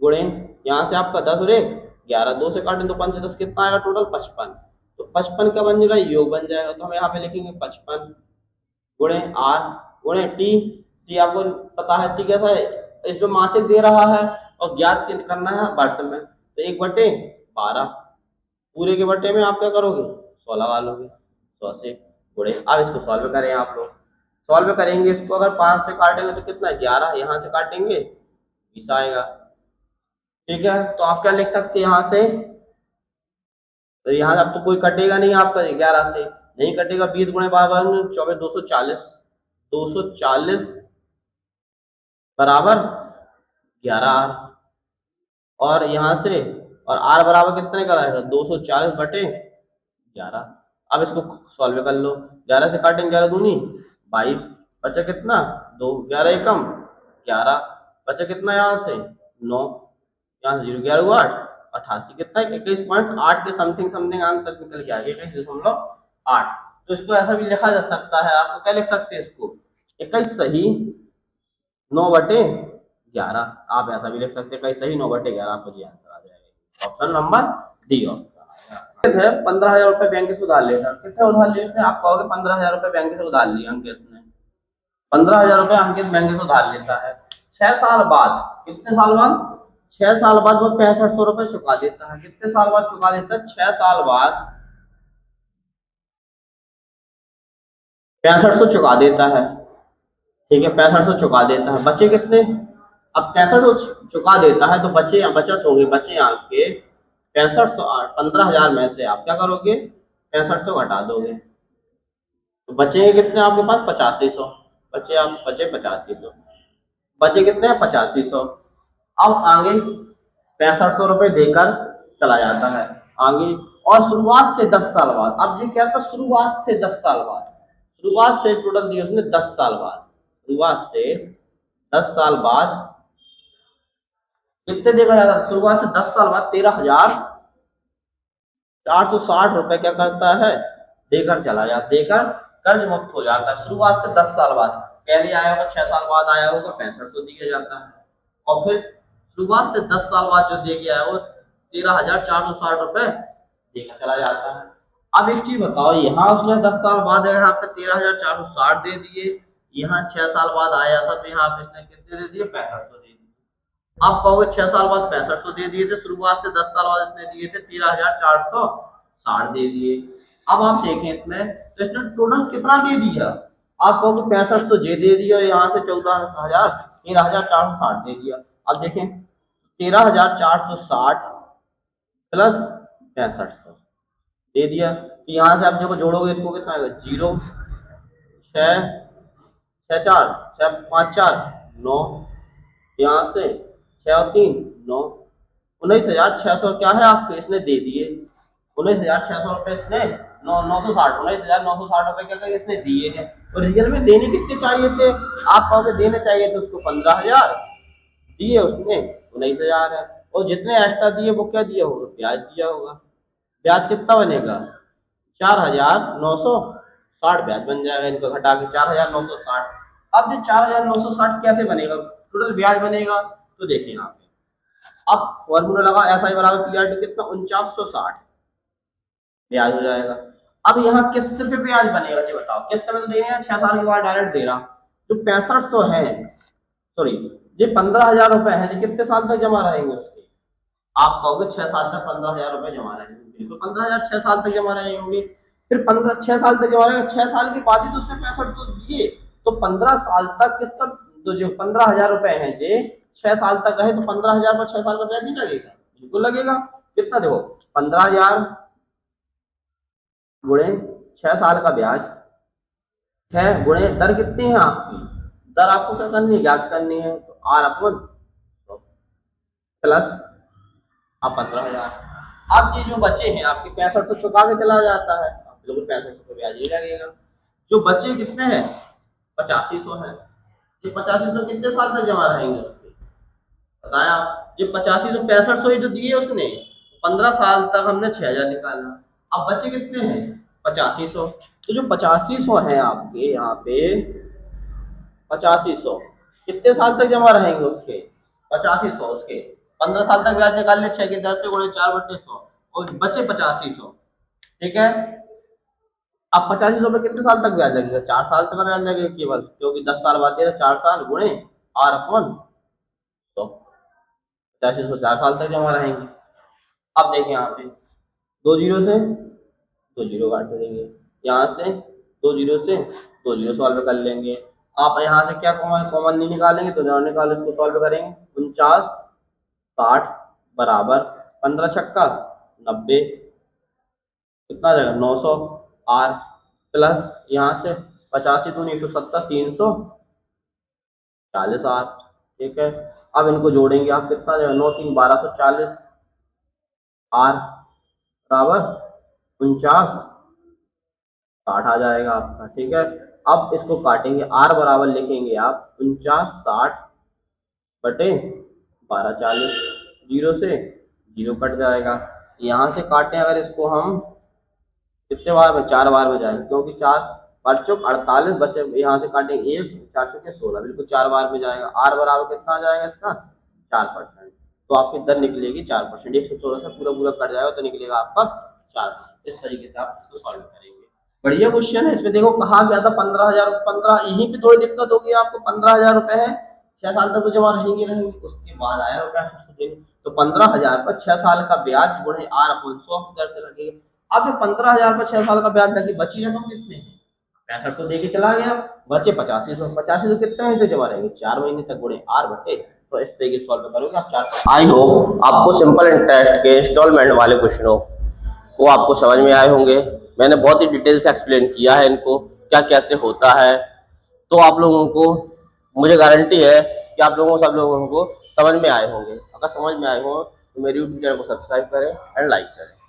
गुणे यहाँ से आपका 10 और 1 11, 2 से काटें तो 5 से 10 कितना आएगा टोटल, 55। तो 55 का बन जाएगा, योग बन जाएगा। तो हम यहाँ पे लिखेंगे 55 गुणे आर गुणे टी। टी आपको पता है टी कैसा है, इसमें मासिक दे रहा है और ज्ञात करना है वर्ष में, तो 1/12 पूरे के बट्टे में आप क्या करोगे, 100 लगा लोगे, 100 से गुणे। अब इसको सॉल्व करें, आप लोग सॉल्व करेंगे इसको, अगर 5 से काटेंगे तो कितना 11, यहाँ से काटेंगे 20 आएगा। ठीक है, तो आप क्या लिख सकते हैं यहाँ से, तो यहाँ अब तो कोई कटेगा नहीं आपका, 11 से नहीं कटेगा। 20 गुणे 12 24, 240। 240 बराबर 11 और यहाँ से, और आर बराबर कितने का आएगा, 240/11। अब इसको सॉल्व कर लो, 11 से काटेंगे 11 दूनी 22, बचा कितना 2, 11 एकम 11, बचा कितना यहाँ से 9, यहाँ से 0 11 हुआ 88, कितना 21.8 के समथिंग समथिंग आंसर निकल के आ गया, 21.8। तो इसको ऐसा भी लिखा जा सकता है, आपको क्या लिख सकते हैं इसको, 21 सही 9/11। आप ऐसा भी लिख सकते हैं, 21 सही 9/11, आपको जी आंसर आ जाएगा। ऑप्शन नंबर डी ऑप्शन है। 15,000 रुपए बैंक से उधार लेकर, कितने उधार लिए उसने, आप कहोगे 15,000 रुपए बैंक से उधार लिए अंकित ने। 15,000 रुपए अंकित बैंक से उधार लेता है। 6 साल बाद, कितने साल बाद, 6 साल बाद वो 6500 रुपए चुका देता है। कितने साल बाद चुका देता है, 6 साल बाद 6500 चुका देता है। ठीक है, 6500 चुका देता है, बचे कितने, अब 6500 चुका देता है तो बचे बचत होंगे, बचे आपके 6500, 15,000 में से आप क्या करोगे, 6500 घटा दोगे तो बचेंगे कितने आपके पास, 8500। बचे आप बचे 8500, बचे कितने हैं 8500। अब आगे 6500 रुपए देकर चला जाता है आगे, और शुरुआत से 10 साल बाद, अब ये क्या था, शुरुआत से 10 साल बाद, शुरुआत से टोटल दिए उसने 10 साल बाद, शुरुआत से 10 साल बाद कितने देगा जाता है, शुरुआत से 10 साल बाद 13,460 रुपए क्या करता है, देकर चला जाता, देकर कर्ज मुक्त हो जाता है। शुरुआत से 10 साल बाद, पहले आया होगा 6 साल बाद आया होगा 65 तो दिया जाता है, और फिर शुरुआत से 10 साल बाद जो दे गया है वो 13,460 रुपए देकर चला जाता है। अब एक चीज बताओ, यहाँ उसने 10 साल बाद यहाँ पे 13,460 दे दिए, यहाँ 6 साल बाद आया था तो यहाँ पे इसने कितने दे दिए, 6500 दे दिए। आप कहोगे 6 साल बाद 6500 दे दिए थे, शुरुआत से 10 साल बाद इसने दिए थे 13,460 दे दिए। अब आप देखें इसमें तो इसने टोटल कितना दे दिया, आप कहोगे 65 तो जे दे दिया, यहाँ से 13,460 दे दिया। अब देखें 13,460 प्लस 6500 दे दिया, तो यहाँ से आप देखो जोड़ोगे इसको कितना आएगा, 0 6 6 4 6 5 4 9, यहाँ से 6 और 3 9, 19,600 क्या है आपके इसने दे दिए, 19,600 रुपए इसने 960 19,960 रुपए क्या करें इसने दिए हैं। तो रियल में देने कितने चाहिए थे, आप कहोगे देने चाहिए थे उसको 15,000, दिए उसने 19,000 है, और जितने एक्स्ट्रा दिए वो क्या दिया होगा, ब्याज दिया होगा। ब्याज कितना बनेगा, 4,960 ब्याज बन जाएगा, इनको घटा के 4,960। अब ये 4,960 कैसे बनेगा, टोटल ब्याज बनेगा, तो देखिए यहाँ पे अब फॉर्मूला लगा, एस आई बराबर पी आर टी कितना 4960 ब्याज हो जाएगा। अब यहाँ किस्त पे ब्याज बनेगा, ये बताओ, किस्त में तो दे रहे हैं 6 साल के बाद डायरेक्ट दे रहा, जो 6500 है, सॉरी ये 15,000 रुपए है, ये कितने साल तक जमा रहेंगे उसके, आप कहोगे 6 साल तक 15,000 रुपए जमा रहेंगे, तो 15,000 6 साल तक जमा रहे होंगे, फिर 6 साल तक जमा रहेगा, 6 साल के बाद ही तो उसने 65 तो दिए, तो 15 साल तक किसका, तो जो 15,000 रुपए हैं जे 6 साल तक रहे तो 15,000 पर 6 साल का ब्याज नहीं लगेगा? बिल्कुल लगेगा। कितना देखो, 15,000 गुणे 6 साल का ब्याज है, गुणे दर कितनी है आपकी, दर आपको क्या करनी है, ज्ञात करनी है, तो आर अपन प्लस आप 15,000। अब ये जो बचे हैं आपके 65 तो चुका के चला जाता है, बिल्कुल 65 तो ब्याज ही लगेगा। जो बचे कितने हैं, 8500 है। ये 8500 कितने साल तक जमा रहेंगे उसके, बताया आप। ये 8500 6500 ही तो दिए उसने, 15 साल तक हमने 6000 निकाला। अब बचे कितने हैं, 8500। तो जो 8500 है आपके यहाँ पे, 8500 कितने साल तक जमा रहेंगे उसके, 8500 उसके 15 साल तक ब्याज निकाल ले, 6 के 10 से गुणे 4/100 और बचे 8500। ठीक है, अब 8500 में कितने साल तक ब्याज लगेगा, 4 साल तक ब्याज लगेगा केवल, क्योंकि 10 साल बाद 4 साल गुणे आर अपन 100, 8500 4 साल तक जमा रहेंगे। अब देखिए यहाँ पे 2 जीरो से 2 जीरो काट देंगे, यहाँ से 2 जीरो से 2 जीरो सॉल्व कर लेंगे। आप यहाँ से क्या कॉमन कॉमन नहीं निकालेंगे तो जहाँ निकाल इसको सॉल्व करेंगे, 49 60 बराबर 15 छक्का 90, कितना आ जाएगा 900 आर प्लस यहाँ से 85 दूनी 170 340 आर। ठीक है, अब इनको जोड़ेंगे आप, कितना आ जाएगा 9 3 1240 आर बराबर 49 60 आ जाएगा आपका। ठीक है, अब इसको काटेंगे, आर बराबर लिखेंगे आप 49 60 बटे 1240, जीरो से जीरो कट जाएगा। यहाँ से काटें अगर इसको हम कितने बार में, 4 बार में जाएगा, क्योंकि 4 बार चौक 48 बचे, यहाँ से काटेंगे 1 4 चौके 16, बिल्कुल 4 बार में जाएगा। आर बराबर कितना आ जाएगा इसका 4%, तो आपकी दर निकलेगी 4%, 114 से पूरा पूरा कट जाएगा तो निकलेगा आपका 4%। इस तरीके से आप इसको सॉल्व करेंगे। बढ़िया क्वेश्चन है। इसमें देखो कहा गया था 15,000, 15 यहीं पे थोड़ी दिक्कत होगी आपको, 15,000 रुपए है 6 साल तक तो जमा रहेंगे रहेंगे, उसके बाद आया रुपया 600 दिन, तो 15,000 पर 6 साल का ब्याज गुणे आर अपन 100 दर से लगेगा। अब जो 15,000 पर 6 साल का ब्याज लगी, बची रकम कितने, 65 तो देके चला गया, बचे 8500, 8500 कितने महीने तक जमा रहेंगे, 4 महीने तक गुणे आर बटे। तो इस तरीके से सॉल्व करोगे आप 4। आई होप आपको सिंपल इंटरेस्ट के इंस्टॉलमेंट वाले क्वेश्चनों वो आपको समझ में आए होंगे। मैंने बहुत ही डिटेल से एक्सप्लेन किया है इनको क्या कैसे होता है, तो आप लोगों को मुझे गारंटी है कि आप लोगों सब लोगों को समझ में आए होंगे। अगर समझ में आए हो तो मेरे यूट्यूब चैनल को सब्सक्राइब करें एंड लाइक करें।